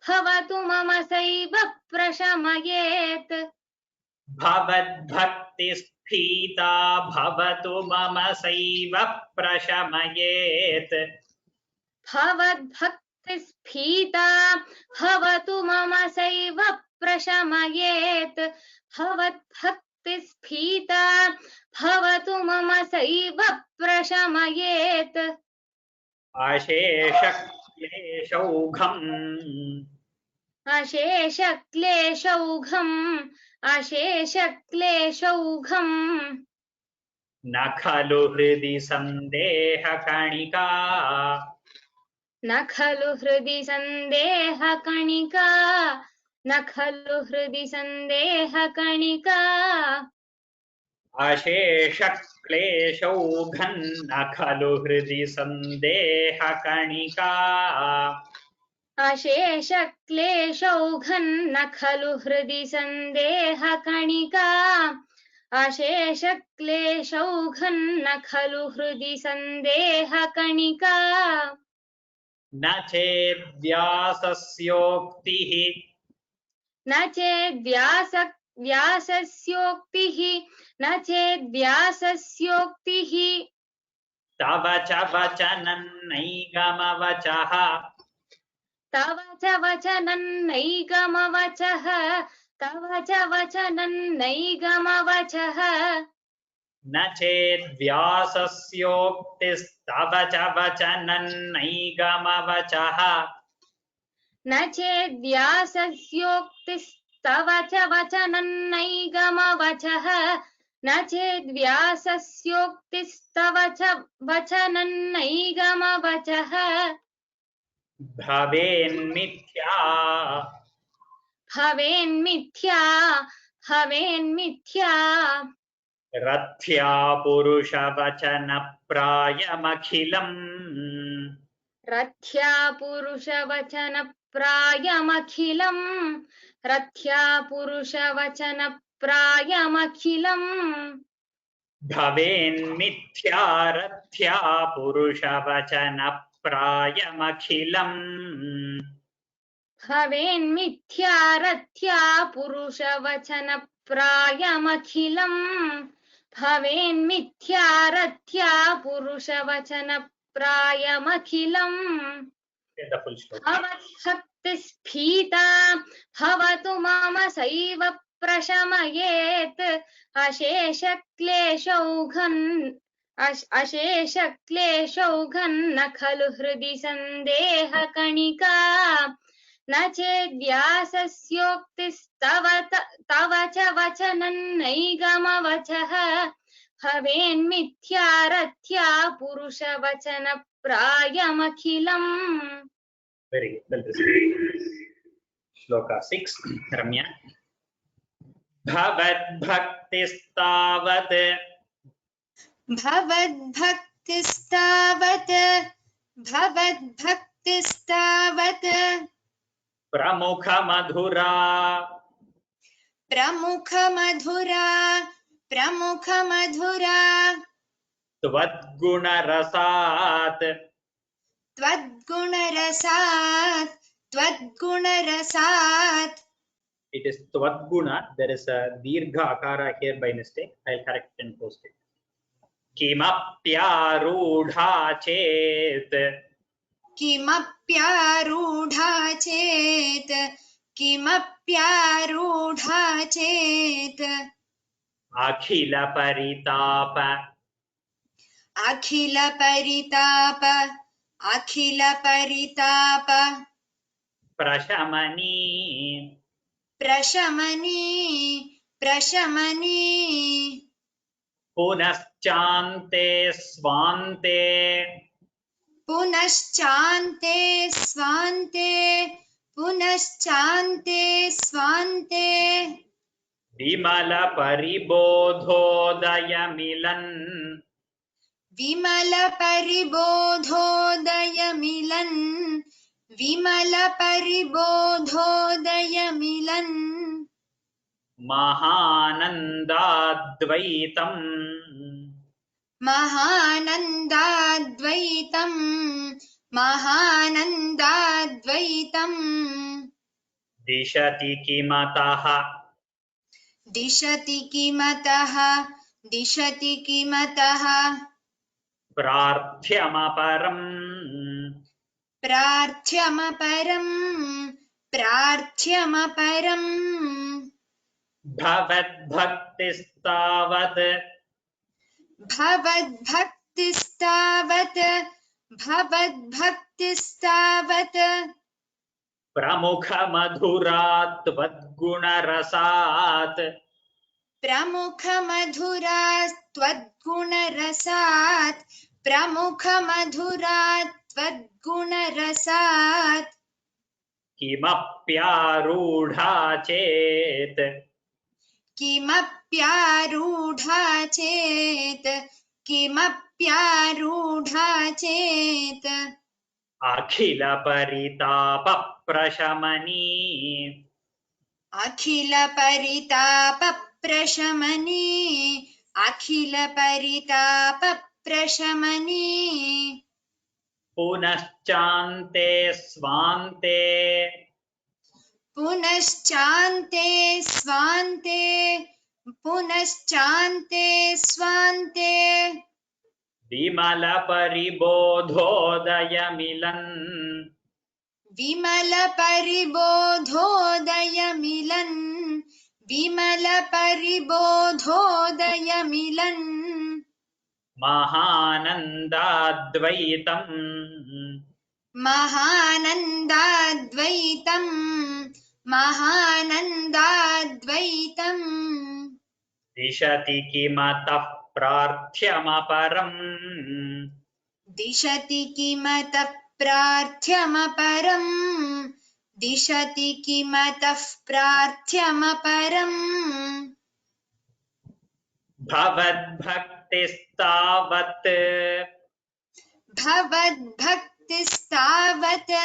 भवतु मम सैव प्रशमयेत् भवद्भक्तिस्फीता भवतु मम सैव प्रशमयेत् भवद्भक्तिस्फीता भवतु मम सैव प्रशमयेत् भवद्भक्तिस्फीता भवतु मम सैव प्रशमयेत् अशेषक्लेशौघम् अशेषक्लेशौघम् अशेषक्लेशौघम् न खलु हृदि सन्देहकणिका न खलु हृदि सन्देहकणिका न खलु हृदि सन्देहकणिका अशेषक्लेशौघम् न खलु हृदि सन्देहकणिका अशेषक्लेशौघम् न खलु हृदि सन्देहकणिका अशेषक्लेशौघम् न खलु हृदि सन्देहकणिका न चेद्व्यासस्योक्तिः न चेद्व्यासस्योक्तिः न चेद्व्यासस्योक्तिः तव च वचनं नैगमवचः तव च वचनं नैगमवचः तव च वचनं नैगमवचः न चेद्व्यासस्योक्तिस्तव च वचनं नैगमवचः न चेद्व्यासस्योक्तिस्तव च वचनं नैगमवचः न चेद्व्यासस्योक्तिस्तव च वचनं नैगमवचः भवेन्मिथ्या भवेन्मिथ्या भवेन्मिथ्या रथ्या पुरुषवचन प्रायमखिलम् रथ्या पुरुषवचन प्रायमखिलम् रथ्या पुरुषवचन प्रायमखिलम् भवेन्मिथ्या रथ्या पुरुषवचन प्रायमखिलम् भवेन्मिथ्या रथ्या पुरुषवचन प्रायमखिलम् भवेन्मिथ्या रथ्या पुरुषवचन प्रायमखिलम् The full sloka. भवद्भक्तिस्फीता भवतु मम सैव प्रशमयेत् अशेषक्लेशौघम् न खलु हृदि सन्देहकणिका न चेद्व्यासस्योक्तिस्तव तव च वचनं नैगमवचः भवेन्मिथ्या रथ्या पुरुषवचन प्रायमखिलम् Very good. Well received. Shloka 6. Ramya. भवद्भक्तिस्तावत् भवद्भक्तिस्तावत् प्रमुखमधुरा प्रमुखमधुरा त्वद्गुणरसात् त्वद्गुणरसात् It is Tvadguna. There is a Dirgha Akara here by mistake. I'll correct it and post it. Kimapyarudha chet किमप्यारूढा चेत् किमप्यारूढा चेत् अखिल परिताप अखिल परिताप प्रशमनी प्रशमनी पुनश्चान्ते स्वान्ते पुनश्चान्ते स्वान्ते विमल परिबोधोदयमिलन् विमल परिबोधोदयमिलन् महानन्दाद्वैतम् महानन्दाद्वैतम् दिशति किमतः दिशति किमतः प्रार्थ्यमपरम् प्रार्थ्यमपरम् भवद्भक्तिस्तावत् भवद्भक्तिस्तावत् प्रमुखमधुरात् त्वद्गुणरसात् प्रमुखमधुरात् किमप्यारूढा चेत् किमप्यारूढा चेत् अखिल परिताप प्रशमनी अखिल परिताप प्रशमनी पुनश्चान्ते स्वान्ते स्वान्ते विमल परिबोधोदयमिलन् विमल परिबोधोदयमिलन् महानन्दाद्वैतम् महानन्दाद्वैतम् दिशति किमतः प्रार्थ्यमपरम् दिशति किमतः प्रार्थ्यमपरम् भवद्भक्तिस्तावत् भवद्भक्तिस्तावत्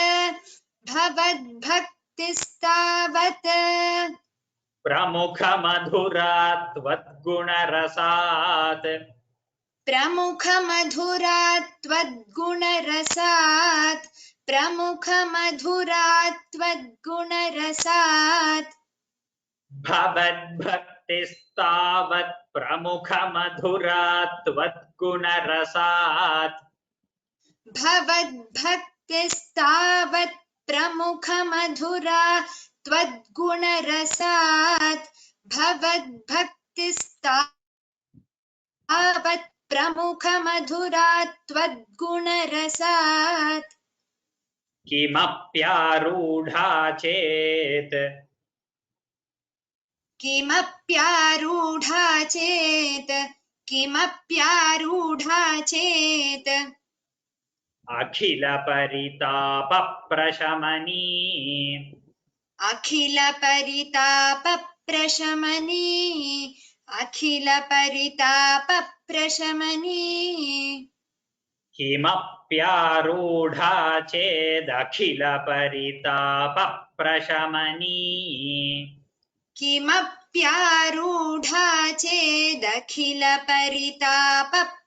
प्रमुखमधुरात् त्वद्गुणरसात् प्रमुखमधुरात् भवद्भक्तिस्तावत् प्रमुखमधुरात् त्वद्गुणरसात् भवद्भक्तिस्तावत् प्रमुखमधुरात् त्वद्गुणरसात् किमप्यारूढा चेत् अखिल परिताप प्रशमनी किमप्यारूढा चेदखिल परिताप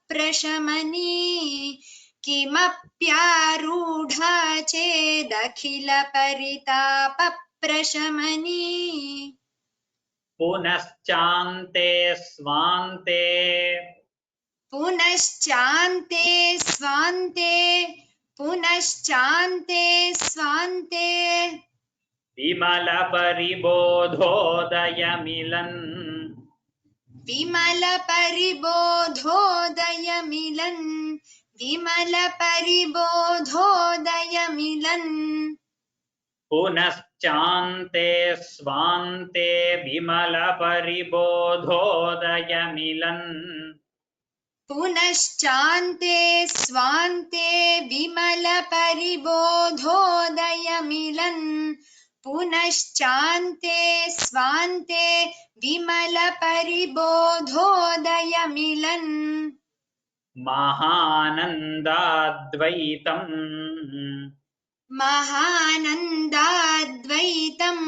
प्रशमनी किमप्यारूढा चेदखिल परिताप प्रशमनी पुनश्चान्ते स्वान्ते स्वान्ते विमलपरिबोधोदयमिलन् विमलपरिबोधोदयमिलन् विमलपरिबोधोदयमिलन् पुनश्चान्ते स्वान्ते विमलपरिबोधोदयमिलन् पुनश्चान्ते स्वान्ते विमलपरिबोधोदयमिलन् पुनश्चान्ते स्वान्ते विमलपरिबोधोदयमिलन् महानन्दाद्वैतम् महानन्दाद्वैतम्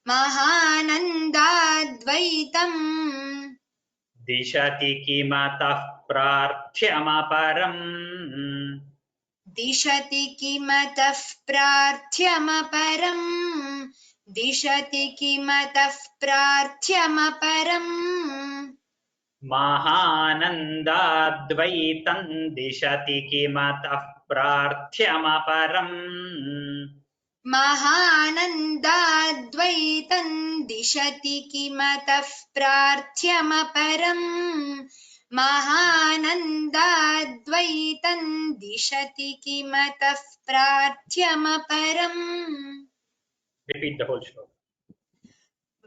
महानन्दाद्वैतम् दिशति किमतः प्रार्थ्यमपरम् दिशति किमतः प्रार्थ्यमपरम् दिशति किमतः प्रार्थ्यमपरम् महानन्दाद्वैतम् दिशति किमतः प्रार्थ्यमपरम् महानन्दाद्वैतम् दिशति किमतः प्रार्थ्यमपरम् महानन्दाद्वैतम् दिशति किमतः प्रार्थ्यमपरम् Repeat the whole shloka.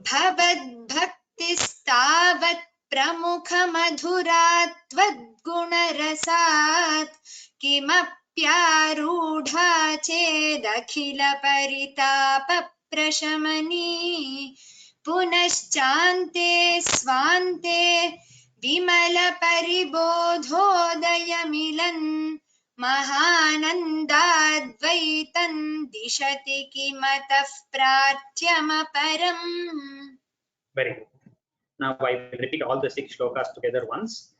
भवद्भक्तिस्तावत् प्रमुखमधुरात् त्वद्गुणरसात् किमप्यारूढा चेदखिलपरितापप्रशमनी पुनश्चान्ते स्वान्ते विमलपरिबोधोदयमिलन् महानन्दाद्वैतम् दिशति किमतः प्रार्थ्यमपरम् Very good. Now I will repeat all the 6 shlokas together once.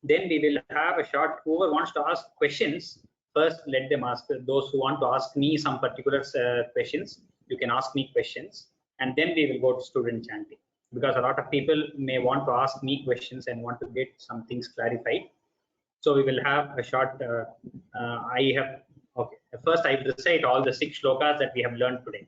Then we will have a short, whoever wants to ask questions, first let them ask. Those who want to ask me some particular questions, you can ask me questions, and then we will go to student chanting. Because a lot of people may want to ask me questions and want to get some things clarified. So we will have a short, okay. First I will recite all the 6 shlokas that we have learned today.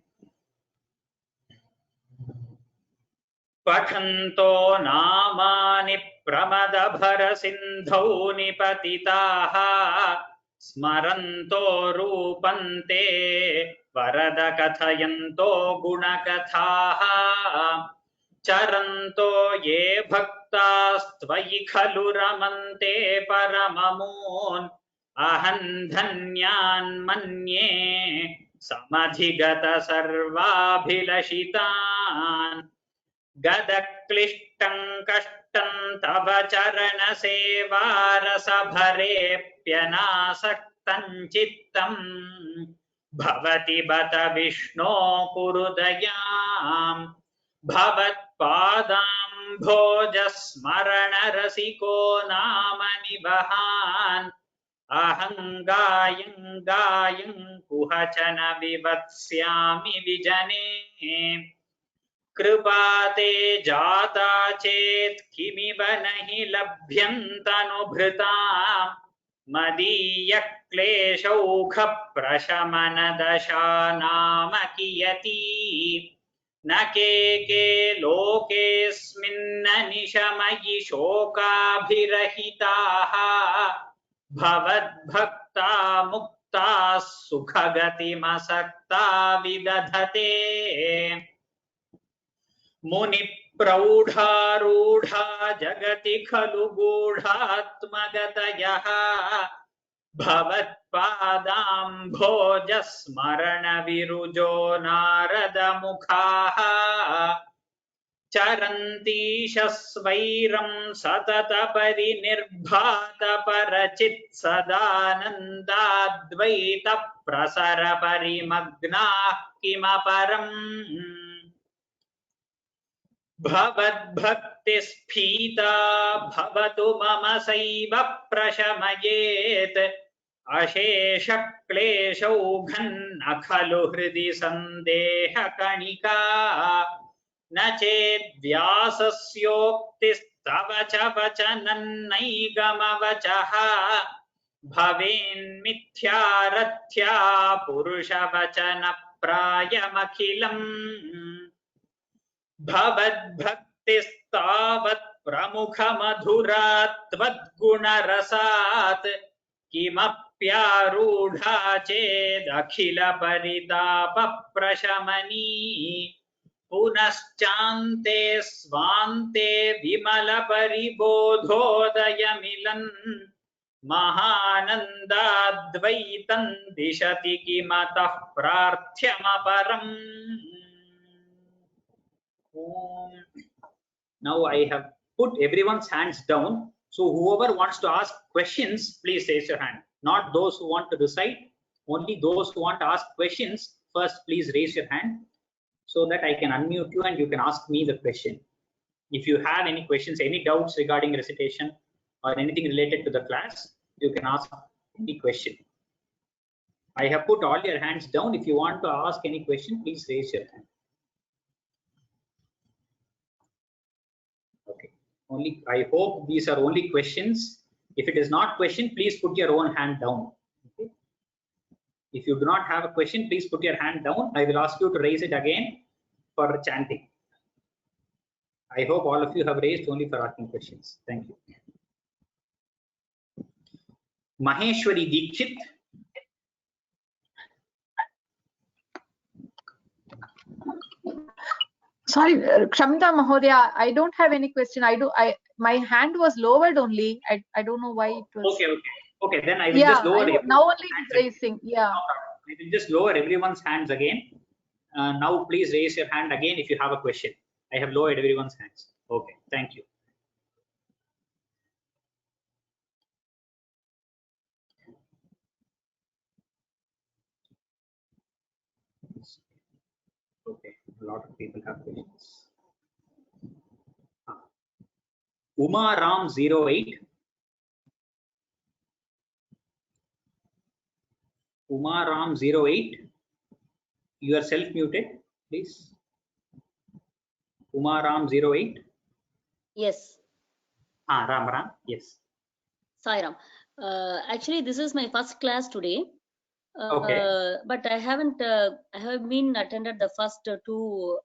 पठन्तो नामानि प्रमदभरसिन्धौ निपतिताः स्मरन्तो रूपन्ते वरद कथयन्तो गुणकथाः चरन्तो ये भक्तास्त्वयि खलु रमन्ते परममून् अहं धन्यान् मन्ये समधिगत सर्वाभिलषितान् गदक्लिष्टं कष्टं तव चरणसेवारसभरेऽप्यनासक्तं चित्तं भवति बत विष्णो कुरु दयाम् भवत्पादाम्भोजस्मरणरसिको नाम निवहान् अहं गायं कुहचन विवत्स्यामि विजने कृपाते जाता चेत् किमिव नहि लभ्यन्तनुभृतां मदीयक्लेशौघप्रशमनदशा नाम कियती न के लोकेऽस्मिन्न निशमयि शोकाभिरहिताः भवद्भक्ता मुक्ताः सुखगतिमसक्ता विदधते मुनिप्रौढारूढा जगति खलु गूढात्मगतयः भवत्पादाम्भोजस्मरणविरुजो नारदमुखाः चरन्तीशस्वैरं सततपरिनिर्भातपरचित्सदानन्दाद्वैतप्रसरपरिमग्नाः किमपरम् भवद्भक्तिस्फीता भवतु मम सैव प्रशमयेत् अशेषक्लेशौघन्न खलु हृदि सन्देहकणिका न चेद्व्यासस्योक्तिस्तव च वचनन्नैगमवचः भवेन्मिथ्यारथ्या पुरुषवचन प्रायमखिलम् भवद्भक्तिस्तावत् प्रमुखमधुरात्वद्गुणरसात् किमप्यारूढा चेदखिलपरितापप्रशमनी पुनश्चान्ते स्वान्ते विमलपरिबोधोदयमिलन् महानन्दाद्वैतं दिशति किमतः प्रार्थ्यमपरम्. Now I have put everyone's hands down. So whoever wants to ask questions, please raise your hand. Not those who want to recite, only those who want to ask questions. First, please raise your hand so that I can unmute you and you can ask me the question. If you have any questions, any doubts regarding recitation or anything related to the class, you can ask any question. I have put all your hands down. If you want to ask any question, please raise your hand. Okay. Only I hope these are only questions. If it is not question, please put your own hand down. Okay. If you do not have a question, please put your hand down. I will ask you to raise it again for chanting. I hope all of you have raised only for asking questions. Thank you. Maheshwari Dikshit. Sorry, Kshamta Mahodaya, I don't have any question. My hand was lowered only. I don't know why it was. Okay. Then I will just lower it. Now only it's raising. Yeah. I will just lower everyone's hands again. Now please raise your hand again if you have a question. I have lowered everyone's hands. Okay, thank you. Okay, a lot of people have questions. Uma Ram 08. Uma Ram 08. You are self muted, please. Uma Ram 08. Yes. Ram. Yes. Sai Ram. Actually, this is my first class today. Okay. But I haven't. I have been attended the first two,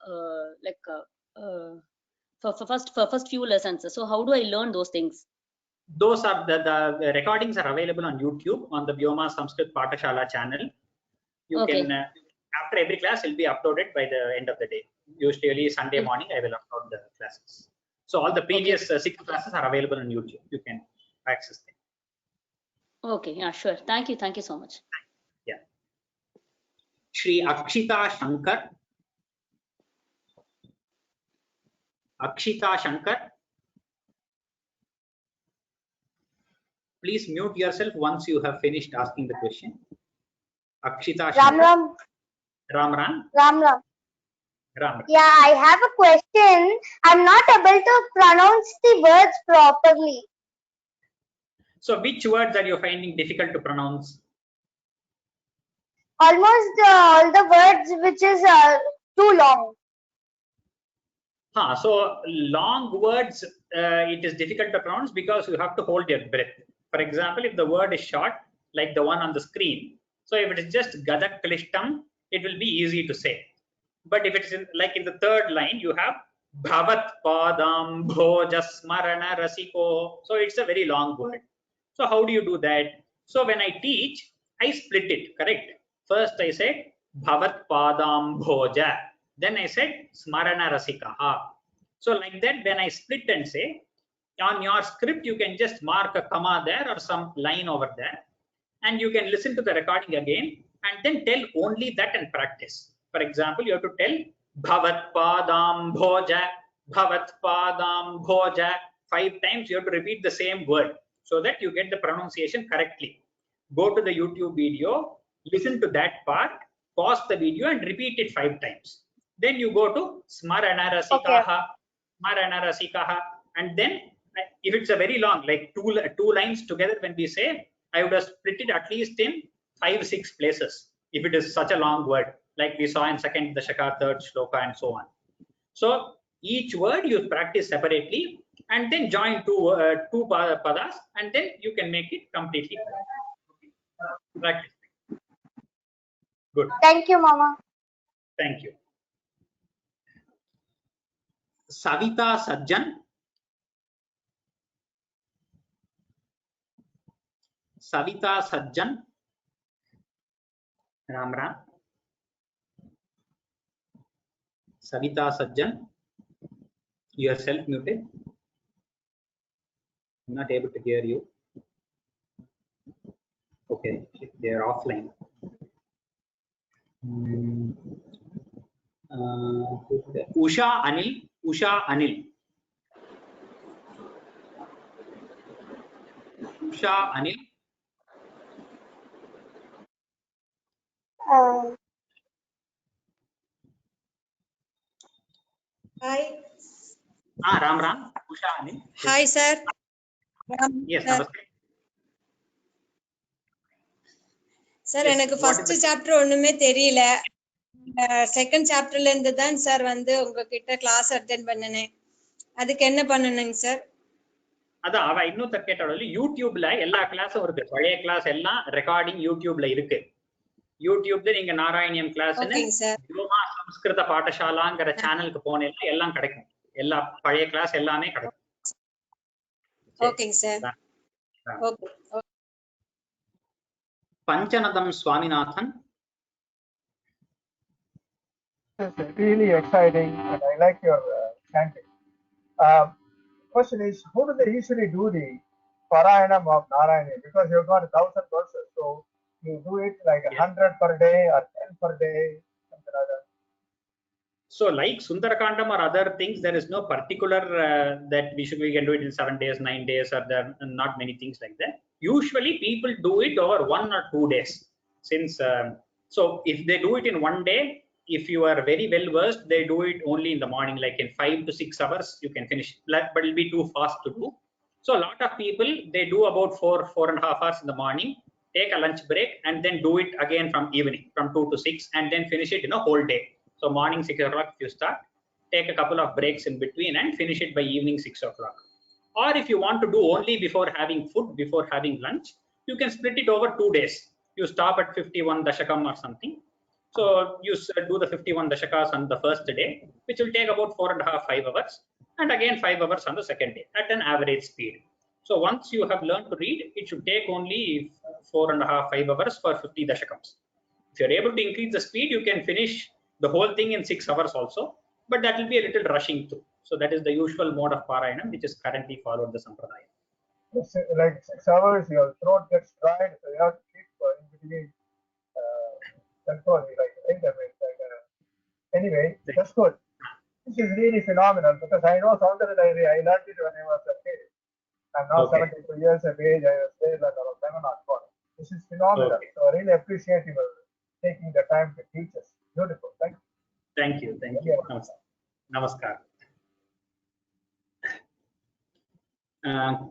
for first few lessons. So how do I learn those things? Those are the recordings are available on YouTube on the Vyoma Sanskrit Pathashala channel. You can after every class will be uploaded by the end of the day. Usually Sunday morning I will upload the classes. So all the previous 6 classes are available on YouTube. You can access them. Okay, yeah, sure. Thank you so much. Yeah. Shri Akshita Shankar. Akshita Shankar. Please mute yourself once you have finished asking the question. Akshita Shankar. Ram. Yeah, I have a question. I'm not able to pronounce the words properly. So which words are you finding difficult to pronounce? Almost all the words which is too long. So long words, it is difficult to pronounce because you have to hold your breath. For example, if the word is short, like the one on the screen, so if it is just Gadak Klishtam, it will be easy to say. But if it's like in the third line, you have Bhavat Padam Bhojasmarana Rasiko. So it's a very long word. So how do you do that? So when I teach, I split it, correct? First I said Bhavat Padam Bhoja. Then I said Smarana Rasikaha. So like that, when I split and say, on your script, you can just mark a comma there or some line over there. And you can listen to the recording again and then tell only that and practice. For example, you have to tell Bhavat Padam Bhoja, Bhavat Padam Bhoja. 5 times you have to repeat the same word so that you get the pronunciation correctly. Go to the YouTube video, listen to that part, pause the video and repeat it 5 times. Then you go to Smarana Rasikaha, Smarana Rasikaha, and then if it's a very long, like two lines together, when we say, I would have split it at least in 5-6 places if it is such a long word, like we saw in second Dashaka, third Shloka, and so on. So each word you practice separately and then join two padas, and then you can make it completely practice. Good. Thank you, Mama. Thank you. Savita Sajjan. Savita Sajjan. Ram Ram. Savita Sajjan. You are self-muted. I'm not able to hear you. Okay, they are offline. Usha Anil. Usha Anil. Usha Anil. Hi. Ram Ram. Usha Anil. Hi, sir. Yes, sir. namaste. Sir Yes, எனக்கு what first is the- chapter ஒண்ணுமே தெரியல. Second சாப்டர்ல இருந்து தான் sir வந்து உங்ககிட்ட class attend பண்ணினேன். அதுக்கு என்ன பண்ணணுங்க சார்? அதான் அவ இன்னும் கேட்டாலும் யூடியூப்ல எல்லா கிளாஸும் இருக்கு. பழைய கிளாஸ் எல்லாம் ரெக்கார்டிங் யூடியூப்ல இருக்கு. யூடியூப்ல நீங்க நாராயணியம் கிளாஸ்னு ஓகேங்க சார். யோகா சம்ஸ்கிருத பாடசாலாங்கிற சேனலுக்கு போனீங்கன்னா எல்லாம் கிடைக்கும். எல்லா பழைய கிளாஸ் எல்லாமே கிடைக்கும். ஓகேங்க sir. Okay. Panchanatham Swaminathan. It's really exciting, and I like your chanting. Question is, how do they usually do the Parayanam of Narayana? Because you've got 1,000 verses, so you do it like 100 per day or 10 per day, something like that. So like Sundarakandam or other things, there is no particular that we can do it in 7 days, 9 days, or there are not many things like that. Usually people do it over 1 or 2 days. Since so if they do it in 1 day, if you are very well versed, they do it only in the morning, like in 5 to 6 hours you can finish, but it'll be too fast to do. So a lot of people, they do about 4.5 hours in the morning, take a lunch break, and then do it again from evening, from 2 to 6, and then finish it in a whole day. So morning 6 o'clock you start, take a couple of breaks in between, and finish it by evening 6 o'clock. Or if you want to do only before having food, before having lunch, you can split it over 2 days. You stop at 51 dashakam or something. So you do the 51 dashakas on the first day, which will take about 4.5 5 hours, and again 5 hours on the second day at an average speed. So once you have learned to read, it should take only 4.5 5 hours for 50 dashakams. If you are able to increase the speed, you can finish the whole thing in 6 hours also, but that will be a little rushing too. So that is the usual mode of Parayanam, which is currently followed the Sampradaya. Like 6 hours, your throat gets dried, so you have to keep in between control. Anyway, that's good. This is really phenomenal because I know Soundarya, I learned it when I was a kid. I'm now 72 years of age. I was there like around 7 or 12. This is phenomenal. So I really appreciate you taking the time to teach us. Beautiful. Thank you. Thank you. Thank you. Namaskar.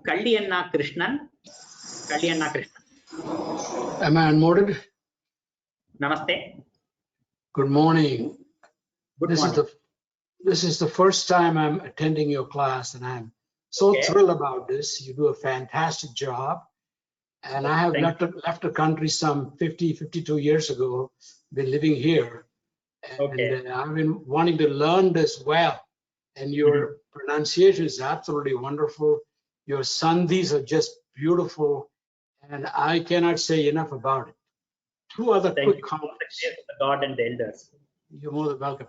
Kalliyanna Krishnan. Kalliyanna Krishnan. Am I unmuted? Namaste. Good morning. Good morning. This is the first time I'm attending your class, and I'm so thrilled about this. You do a fantastic job. And I have left the country some 52 years ago, been living here. And I've been wanting to learn this well. And your pronunciation is absolutely wonderful. Your sandhis are just beautiful. And I cannot say enough about it. Two other quick comments. The God and the elders. You're more than welcome.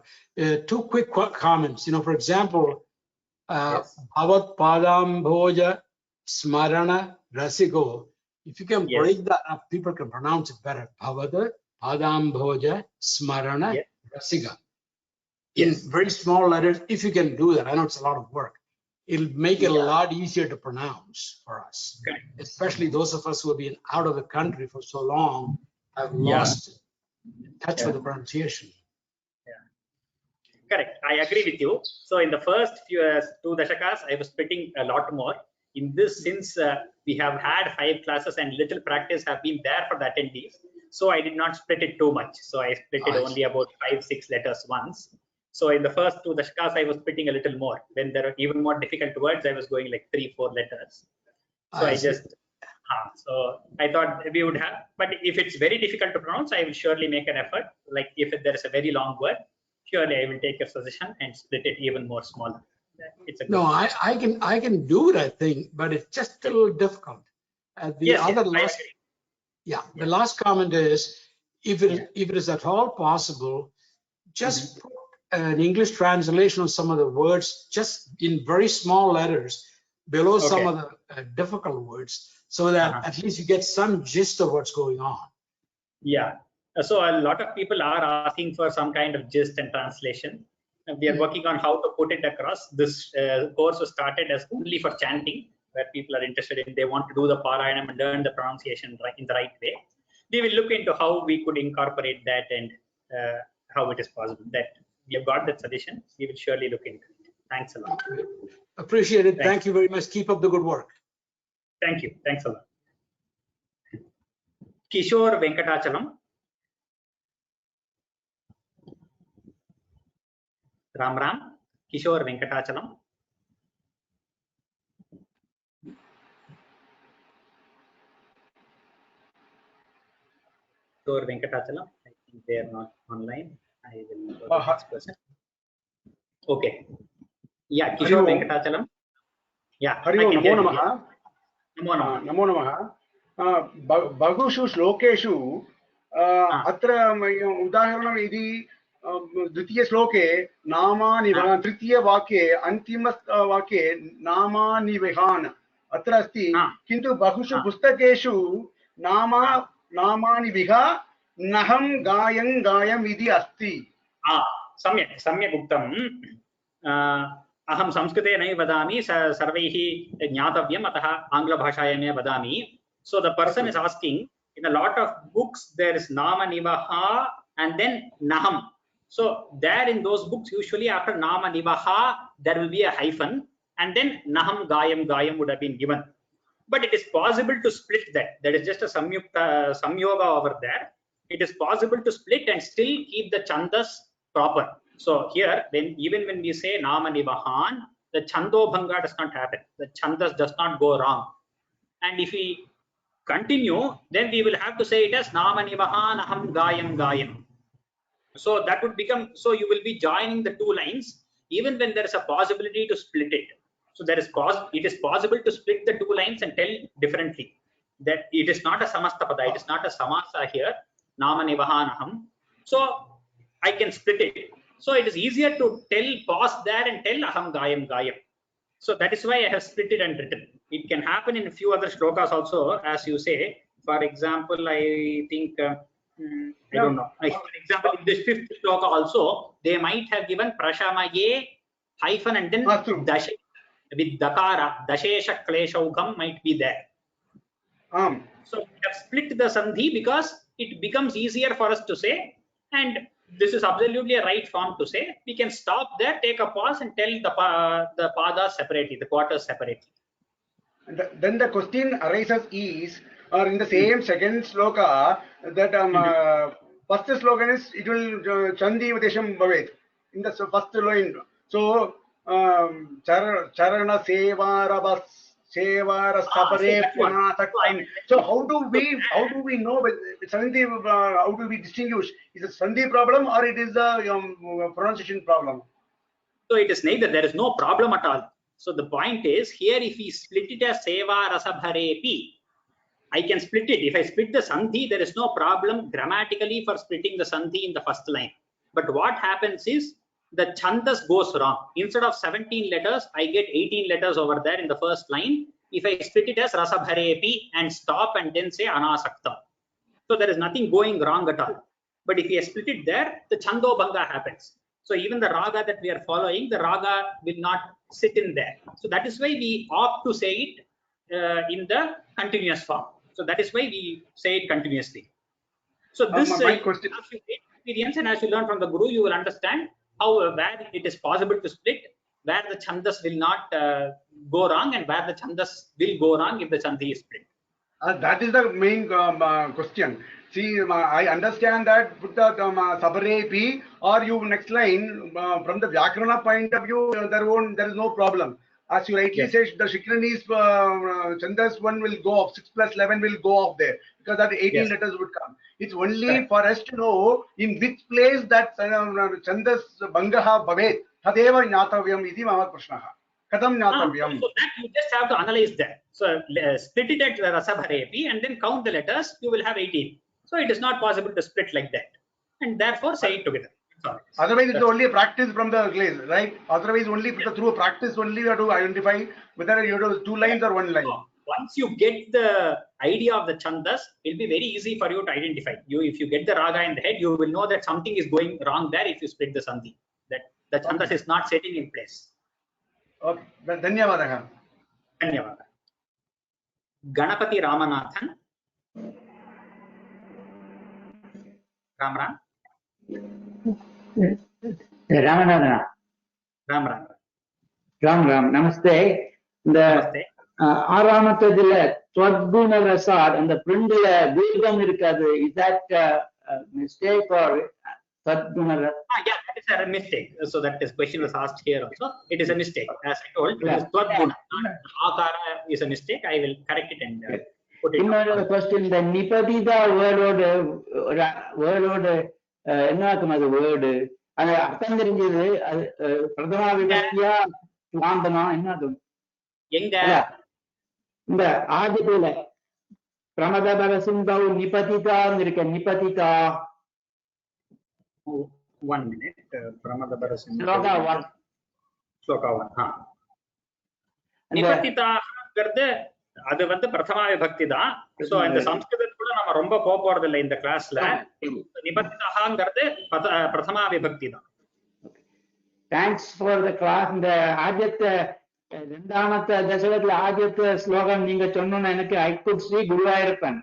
Two quick comments. You know, for example, Bhavat Padam Bhoja Smarana Rasigo. If you can break that up, people can pronounce it better. Bhavata Padam Bhoja Smarana Rasiga. In very small letters, if you can do that. I know it's a lot of work. It'll make it a lot easier to pronounce for us, especially those of us who have been out of the country for so long, have lost touch with the pronunciation. Correct. I agree with you. So in the first few 2 dashakas, I was spitting a lot more. In this, since we have had 5 classes and little practice have been there for the attendees, so I did not split it too much. So I split it only about 5-6 letters once. So in the first 2 dashakas, I was spitting a little more. When there are even more difficult words, I was going like 3-4 letters. So So I thought we would have, but if it's very difficult to pronounce, I will surely make an effort. Like if there is a very long word, surely I will take your suggestion and split it even more smaller. It's a good No, I can do that thing, but it's just a little difficult. The Yes, other yes, I last, agree. the last comment is, if it is at all possible, just put an English translation of some of the words just in very small letters below some of the difficult words, so that at least you get some gist of what's going on. Yeah. So a lot of people are asking for some kind of gist and translation. And we are working on how to put it across. This course was started as only for chanting, where people are interested in, they want to do the Parayanam and learn the pronunciation in the right way. We will look into how we could incorporate that and how it is possible. That we have got that suggestion. We will surely look into it. Thanks a lot. Appreciate it. Thank you very much. Keep up the good work. Thank you. Thanks a lot. Kishore Venkatachalam. Ram Ram. Kishore Venkatachalam. Kishore Venkatachalam. I think they are not online. I will go to the next person. Okay. Yeah, Kishore Venkatachalam. Yeah. Hari Om, Namo Namaha. Namo Namaha. Bahushu Shlokeshu Atra Udaharanam Idi Dvitiya Shloke Namani Vahan Tritiya Vake Antima Vake Namani Vahan Atra Asti Kintu Bahushu Pustakeshu Namani Viha Naham Gayam Idi Asti. Samyak Uktam. अहम संस्कृते नैव वदामि सर्वैः ज्ञातव्यम् अतः आङ्ग्लभाषायामेव वदामि. So the person is asking, in a lot of books there is nama nivaha and then naham. So there in those books usually after nama nivaha there will be a hyphen and then naham gayam would have been given. But it is possible to split that. That is just a samyoga over there. It is possible to split and still keep the chandas proper. So here, even when we say Nama Nivahan, the Chando Bhanga does not happen. The Chandas does not go wrong. And if we continue, then we will have to say it as Nama Nivahan Aham Gayam. So that would become, so you will be joining the two lines, even when there is a possibility to split it. So it is possible to split the two lines and tell differently. That it is not a Samastapada, it is not a Samasa here, Nama Nivahan Aham. So I can split it. So it is easier to pause there and tell Aham Gayam. So that is why I have split it and written. It can happen in a few other shlokas also, as you say. For example, I think, I don't know. For example, in this fifth shloka also, they might have given Prashamaye hyphen and then Dashe with Dakara, Dashesha Kleshaugam might be there. So we have split the Sandhi because it becomes easier for us to say, and this is absolutely a right form to say. We can stop there, take a pause and tell the padas separately, the quarters separately. Then the question arises is, or in the same second sloka, that first slogan is, it will Chandi Vadesham Bhavet, in the first line. So, Charana Sevara Sapare Puna. So how do we know Sandhi, how do we distinguish? Is it Sandhi problem or it is a pronunciation problem? So it is neither. There is no problem at all. So the point is here, if we split it as Seva Rasa Bharepi, I can split it. If I split the Sandhi, there is no problem grammatically for splitting the Sandhi in the first line. But what happens is the Chandas goes wrong. Instead of 17 letters, I get 18 letters over there in the first line. If I split it as Rasa Bharepi and stop and then say Anasaktam. So there is nothing going wrong at all. But if you split it there, the Chando Bhanga happens. So even the raga that we are following, the raga will not sit in there. So that is why we opt to say it in the continuous form. So that is why we say it continuously. So this experience, and as you learn from the Guru, you will understand how where it is possible to split, where the chandas will not go wrong and where the chandas will go wrong if the Sandhi is split. That is the main question. See, I understand that put the Sabarepi or you next line from the Vyakarana point of view, there is no problem. As you rightly Yes. said, the Shikranese Chandas one will go off, 6 plus 11 will go off there because that 18 Yes. letters would come. It's only Correct. for us to know in which place that Chandas Bangaha Bhavet, Tadeva Jnatavyam iti mama prashnaha. Katham Jnatavyam. So that you just have to analyze that. So split it at Rasabharepi and then count the letters, you will have 18. So it is not possible to split like that. And therefore say it together. Sorry. Otherwise, it's only a practice from the place, right? Otherwise, only through a practice only you have to identify whether you have 2 lines or 1 line. So once you get the idea of the chandas, it will be very easy for you to identify. If you get the raga in the head, you will know that something is going wrong there if you split the sandhi. That the chandas is not setting in place. Okay. Dhanyavadaha. Dhanyavada. Ganapati Ramanathan. Ram Ram. Ramanathan. Ram Ram. Ram. Namaste. Namaste. ஆறாமத்ததுல Twadguna Rasad and the prindல தீர்க்கம் இருக்காது. Is that a mistake or Twadguna Rasad? Yeah, that is a mistake. So that is question was asked here also. It is a mistake. As I told, it is Twadguna. Akara is a mistake. I will correct it and put it. Another question, the Nipatita word என்னக்கும் அது word அது அர்த்தம் தெரிஞ்சது அது பிரதமா விபக்தியா சுவாந்தனம் என்னது எங்க இந்த ஆதிபுல பிரமதபர சிந்தௌ நிபதிதா இருக்க நிபதிதா 1 minute. Pramadabara ஸ்லோகா 1 ஸ்லோகா 1 நிபதிதா ங்கிறது அது வந்து பிரதமா விபக்தி தான். சோ இந்த சம்ஸ்கிருதத்துல நம்ம ரொம்ப போக போறது இல்லை இந்த கிளாஸ்ல. நிபதிதாங்கிறது பிரதமா விபக்தி தான். Thanks for the class. இந்த ஆதித்த ரெண்டாமத்த தசகத்துல ஆதித்த ஸ்லோகம் நீங்க சொன்னோன்னு எனக்கு I could Sri Guruvayurappan.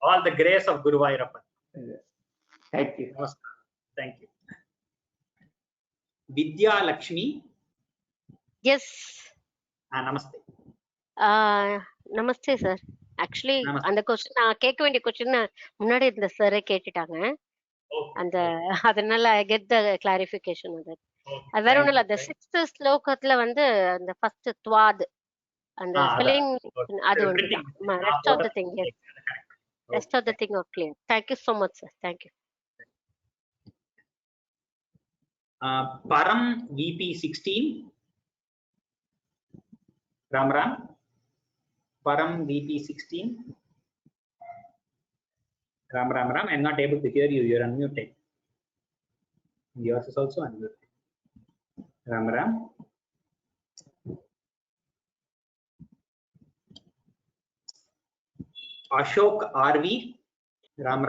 All the grace of Guruvayurappan. Thank you. Thank you. Vidya Lakshmi. Yes. Namaste. Namaste sir. Actually அந்த கொஸ்டின் நான் கேட்க வேண்டிய கொஸ்டின் முன்னாடி இந்த சாரே கேட்டுட்டாங்க. அந்த அதனால ஐ கெட் த கிளாரிஃபிகேஷன். அது வேற ஒண்ணும் இல்ல. அந்த 6th ஸ்லோகத்துல வந்து அந்த ஃபர்ஸ்ட் த்வாத் அந்த ஸ்பெல்லிங் அது ஒன்று. Rest of the thing rest of the thing are clear. Thank you so much sir. Thank you. Param VP 16. Ram Ram. Param VP 16. Ram. I'm not able to hear you. You're unmuted. Yours is also unmuted. Ram. Ashok RV. Ram.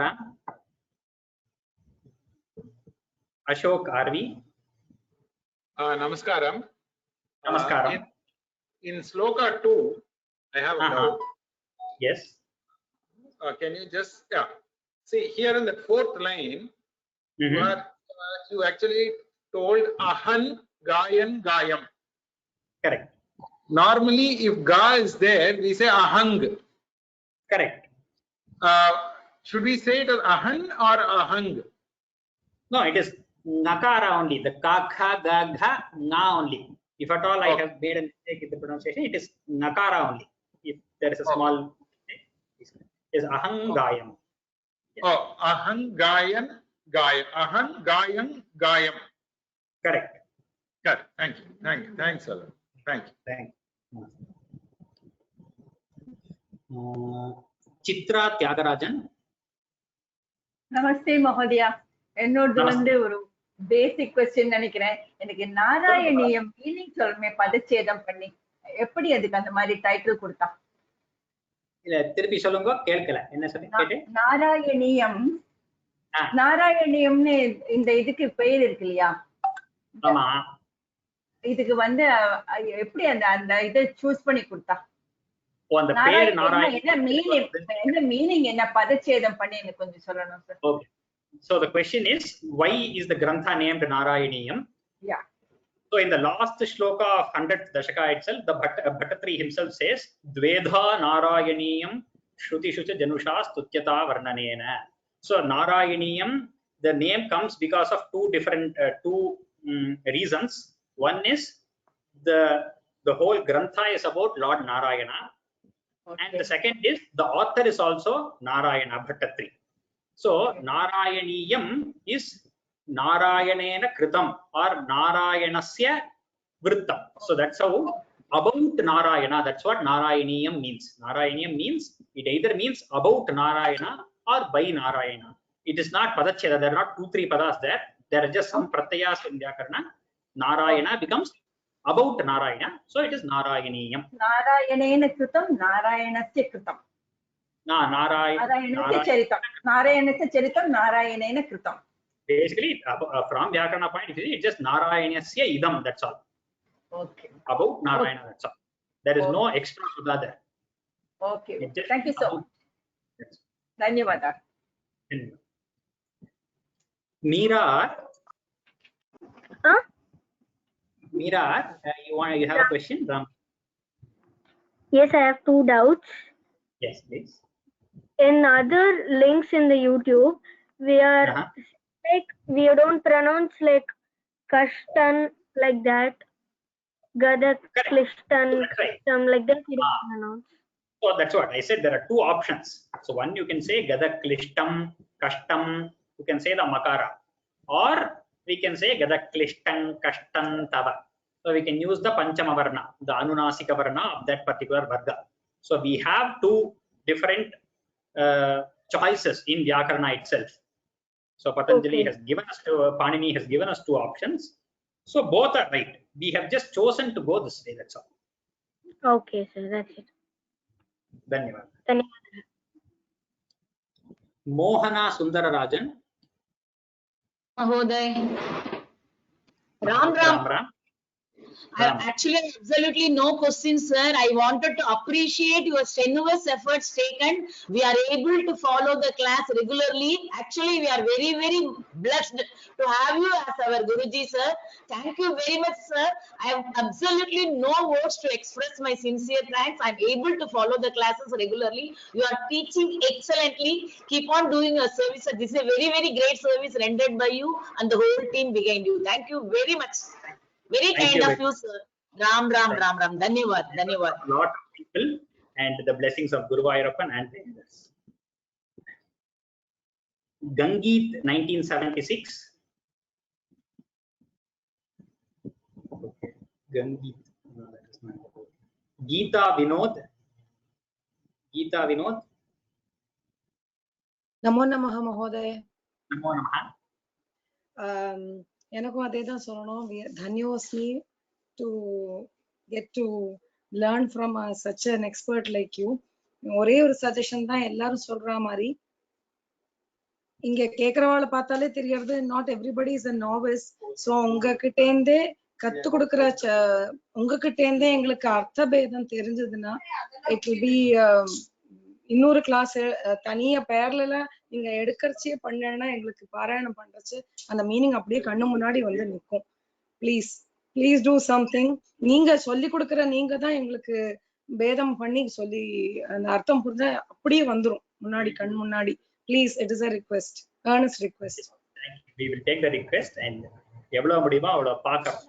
Ashok RV. Namaskaram. Namaskaram. In Sloka 2, I have a doubt. Yes. Can you just see here in the 4th line, where you actually told Ahan Gayan Gayam. Correct. Normally, if Ga is there, we say Ahang. Correct. Should we say it as Ahan or Ahang? No, it is Nakara only. The Ka, Kha, Ga, Gha, Na only. If at all I have made a mistake in the pronunciation, it is Nakara only. If there is a small mistake, it is Ahang Gayam. Yes. Oh, Ahang Gayan Gayam. Ahang Gayan Gayam. Correct. Correct. Thank you. Thanks, sir. Thank you. Chitra Tyagarajan. Namaste Mahodaya. என்னோடது வந்து ஒரு பேசிக் question நினைக்கிறேன். எனக்கு Narayaneeyam meaning சொல்லுமே பதச்சேதம் பண்ணி எப்படி அதுக்கு அந்த மாதிரி டைட்டில் கொடுத்தா? இல்ல திருப்பி சொல்லுங்க, கேட்கல. என்ன சொன்னீங்க? நாராயணியம்னு இந்த இதுக்கு பெயர் இருக்கு இல்லையா? ஆமா. இதுக்கு வந்து எப்படி அந்த இதை சூஸ் பண்ணி கொடுத்தா? அந்த பேர் நாராயண என்ன மீனிங் என்ன பதச்சேதம் பண்ணி எனக்கு கொஞ்சம் சொல்லணும் sir. Okay. So the question is, why is the grantha named Narayaniyam? Yeah. So in the last shloka of 100th Dashaka itself, the Bhattatri himself says, Dvedha Narayaniyam Shrutishucha Janusha Stutyata Varnanena. So Narayaniyam, the name comes because of two different reasons. One is the whole grantha is about Lord Narayana. And the second is the author is also Narayana Bhattatri. So Narayaniyam is Narayanena Kritam or Narayanasya Vrittam. So that's how about Narayana, that's what Narayaniyam means. Narayaniyam means, it either means about Narayana or by Narayana. It is not Padacheda, there are not 2-3 padas there. There are just some pratyas in Vyakarana. Narayana becomes about Narayana, so it is Narayaniyam. Narayanena Kritam, Narayanasya Kritam. Narayanasya Charitam. Narayanasya Charitam, Narayanena Kritam. Basically, from Vyakarana point of view, it's just Narayanasya Idam, that's all. Okay. About Narayana, that's all. There is no extra pada there. Okay. Thank you so much. Dhanyavada. Meera, you have a question? Ram? Yes, I have 2 doubts. Yes, please. In other links in the YouTube, we are like we don't pronounce like Kashtan like that. Gadak, Klishtan, like that we don't pronounce. So that's what I said. There are 2 options. So one, you can say Gadak Klishtam, Kashtam, you can say the Makara, or we can say Gadak Klishtan, Kashtan, Tava. So we can use the Panchama Varna, the Anunasika Varna of that particular Varga. So we have 2 different choices in Vyakarana itself. So Patanjali has given us, Panini has given us 2 options. So both are right. We have just chosen to go this way, that's all. Okay, sir, that's it. Dhanyavad. Mohana Sundararajan. Mahoday. Ram. Actually, absolutely no questions, sir. I wanted to appreciate your strenuous efforts taken. We are able to follow the class regularly. Actually, we are very, very blessed to have you as our Guruji, sir. Thank you very much, sir. I have absolutely no words to express my sincere thanks. I'm able to follow the classes regularly. You are teaching excellently. Keep on doing your service, sir. This is a very, very great service rendered by you and the whole team behind you. Thank you very much. Very kind of you, sir. Ram. Dhanyavad. A lot of people and the blessings of Guru Vairappan and the others. Gangeet 1976. Okay. Gangeet. No, that is not. Geeta Vinod. Namo Namaha Mahodaya. Namo Namaha. எனக்கும் அதே தான் சொல்லணும். தன்யோஸ்மி to get to learn from such an expert like you. ஒரே ஒரு suggestion தான், எல்லாரும் சொல்ற மாதிரி இங்க கேக்குறவாளை பார்த்தாலே தெரியறது, not everybody is a novice. So உங்ககிட்ட இருந்தே கத்து கொடுக்குற உங்ககிட்ட இருந்தே எங்களுக்கு அர்த்த பேதம் தெரிஞ்சதுன்னா இட் வில் பி இன்னொரு கிளாஸ் தனியா பேரல நீங்க எடுக்கறச்சே பண்ணா எங்களுக்கு பாராயணம் பண்றச்சு அந்த மீனிங் அப்படியே கண்ணு முன்னாடி வந்து நிற்கும். Please do something. நீங்க சொல்லி கொடுக்குற நீங்க தான் எங்களுக்கு பேதம் பண்ணி சொல்லி அந்த அர்த்தம் புரிஞ்சா அப்படியே வந்துரும் முன்னாடி கண் முன்னாடி. Please, it is a request, earnest request. We will take the request and எவ்வளவு முடியுமோ அவ்வளவு பார்க்கலாம்.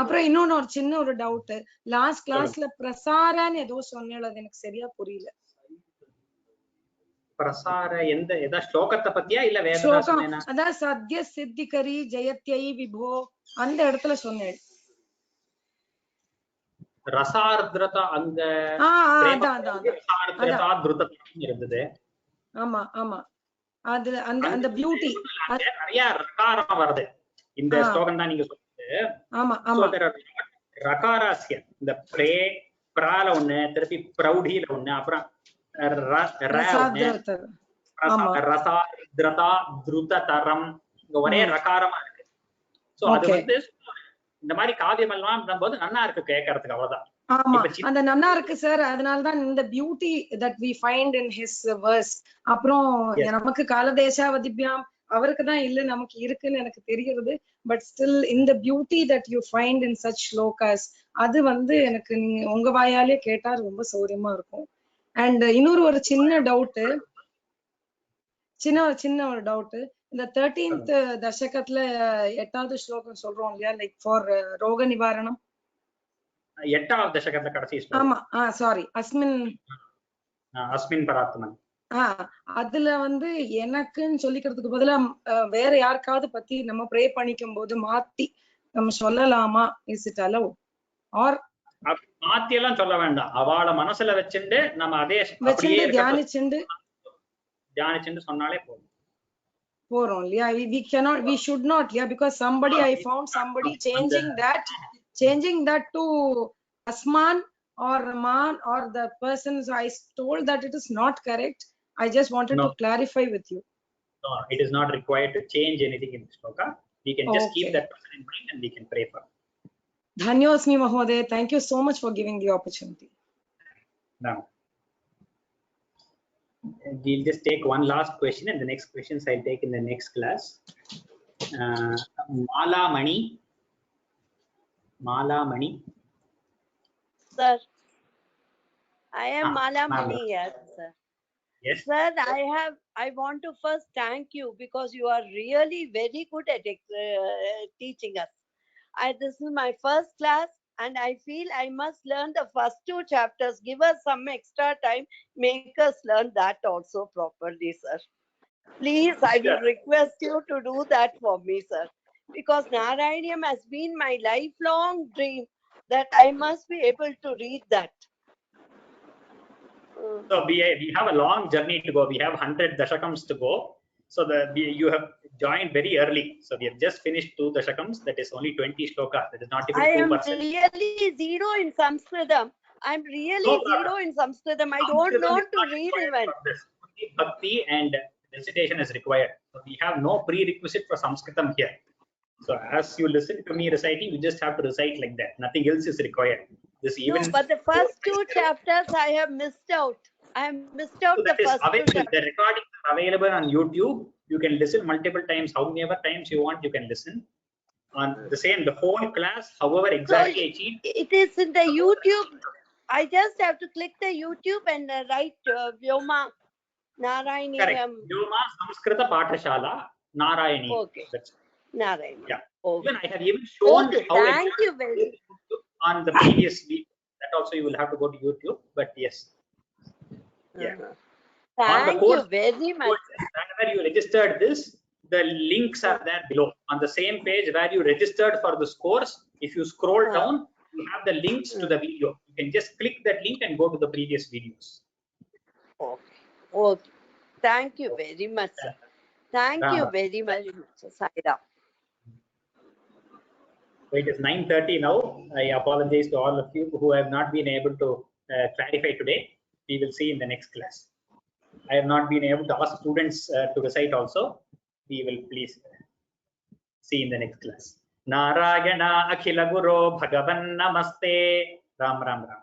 அப்புறம் இன்னொன்னு ஒரு சின்ன ஒரு டவுட். லாஸ்ட் கிளாஸ்ல பிரசாரன்னு ஏதோ சொன்னேன், அது எனக்கு சரியா புரியல. பிரசார எந்த ஸ்லோகத்தை பத்தியா இல்ல வேற ஏதாவது சொன்னேனா? அதான் சத்ய சித்திகரி ஜெயத்யை விபோ அந்த இடத்துல சொன்னேன். ரசார்த்ரதா அங்க ரசார்த்ரதா த்ருதம் இருந்தது. ஆமா அது அந்த பியூட்டி நிறைய ரகாரம் வருது. இந்த ஸ்லோகம் தான் நீங்க சொல்றது. ஆமா ரகாராஸ்ய இந்த பிரால ஒண்ணு, திருப்பி பிரௌடியில ஒண்ணு, அப்புறம் ரசார்த்ரதா த்ருததரம், இங்க ஒரே ரகாரமா இருக்கு. சோ அது வந்து இந்த மாதிரி காவியம் எல்லாம் போது நல்லா இருக்கு கேட்கறதுக்கு, அவ்வளவுதான். ஆமா, அந்த நல்லா இருக்கு சார். அதனாலதான் இந்த beauty that we find in his verse. அப்புறம் நமக்கு காலதேசாவதிபியாம் அவருக்கு தான் இல்ல, நமக்கு இருக்குன்னு எனக்கு தெரிகிறது. பட் ஸ்டில் இந்த beauty that you find in such slokas, அது வந்து எனக்கு நீங்க உங்க வாயாலே கேட்டா ரொம்ப சௌரியமா இருக்கும். அண்ட் இன்னொரு ஒரு சின்ன டவுட், இந்த 13th தசகத்துல 8வது ஸ்லோகம் சொல்றோம் இல்லையா, லைக் ஃபார் ரோக நிவாரணம். எட்டாவது தசகத்துல கடைசி ஸ்லோகம். ஆமா சாரி அஸ்மின் பராத்மன். அதுல வந்து எனக்குன்னு சொல்லிக்கிறதுக்கு பதிலா வேற யாருக்காவது பத்தி நம்ம ப்ரே பண்ணிக்கும் போது மாத்தி நம்ம சொல்லலாமா? Is it allowed? ஆர் மாத்தி எல்லாம் சொல்ல வேண்டாம், அவளை மனசுல வச்சுட்டு நம்ம அதே தியானிச்சுண்டு சொன்னாலே போறோம் இல்லையா? we should not, yeah, because I found somebody changing that to Asman or Man or the person. So I told that it is not correct. I just wanted to clarify with you. No, it is not required to change anything in the shloka. We can just keep that person in mind and we can pray for. Dhanyosmi Mahoday. Thank you so much for giving the opportunity. Now, we'll just take one last question and the next questions I'll take in the next class. Mala Mani. Sir, I am Mala Mani, yes, sir. Yes. Sir, I want to first thank you because you are really very good at teaching us. This is my first class and I feel I must learn the first 2 chapters. Give us some extra time, make us learn that also properly, sir. Please, I will request you to do that for me, sir. Because Narayaniam has been my lifelong dream that I must be able to read that. So we have a long journey to go. We have 100 dashakams to go. So you have joined very early. So we have just finished 2 dashakams. That is only 20 shlokas. That is not even 2%. I am really zero in Sanskritam. I'm really zero in Sanskritam. I don't know to read even. Bhakti and recitation is required. So we have no prerequisite for Sanskritam here. So as you listen to me reciting, you just have to recite like that. Nothing else is required. No, but the first 2 chapters I have missed out. I have missed out the first 2 chapters. The recordings are available on YouTube. You can listen multiple times. However times you want, you can listen. On the whole class, however exactly I cheat. It is in the YouTube. I just have to click the YouTube and write Vyoma Narayani. Correct. Vyoma Samskrita Pathashala Narayani. Okay. Narayani. Yeah. Okay. Even I have even shown how thank you very much. On the previous week. That also you will have to go to YouTube. But yes. Yeah. Thank you very much. Whenever you registered this, the links are there below. On the same page where you registered for this course, if you scroll down, you have the links to the video. You can just click that link and go to the previous videos. Okay. Thank you very much, sir. Thank you very much, Saira. So it is 9:30 now. I apologize to all of you who have not been able to clarify today. We will see in the next class. I have not been able to ask students to recite also. We will please see in the next class. Narayana Akhila Guru Bhagavan Namaste. Ram Ram Ram.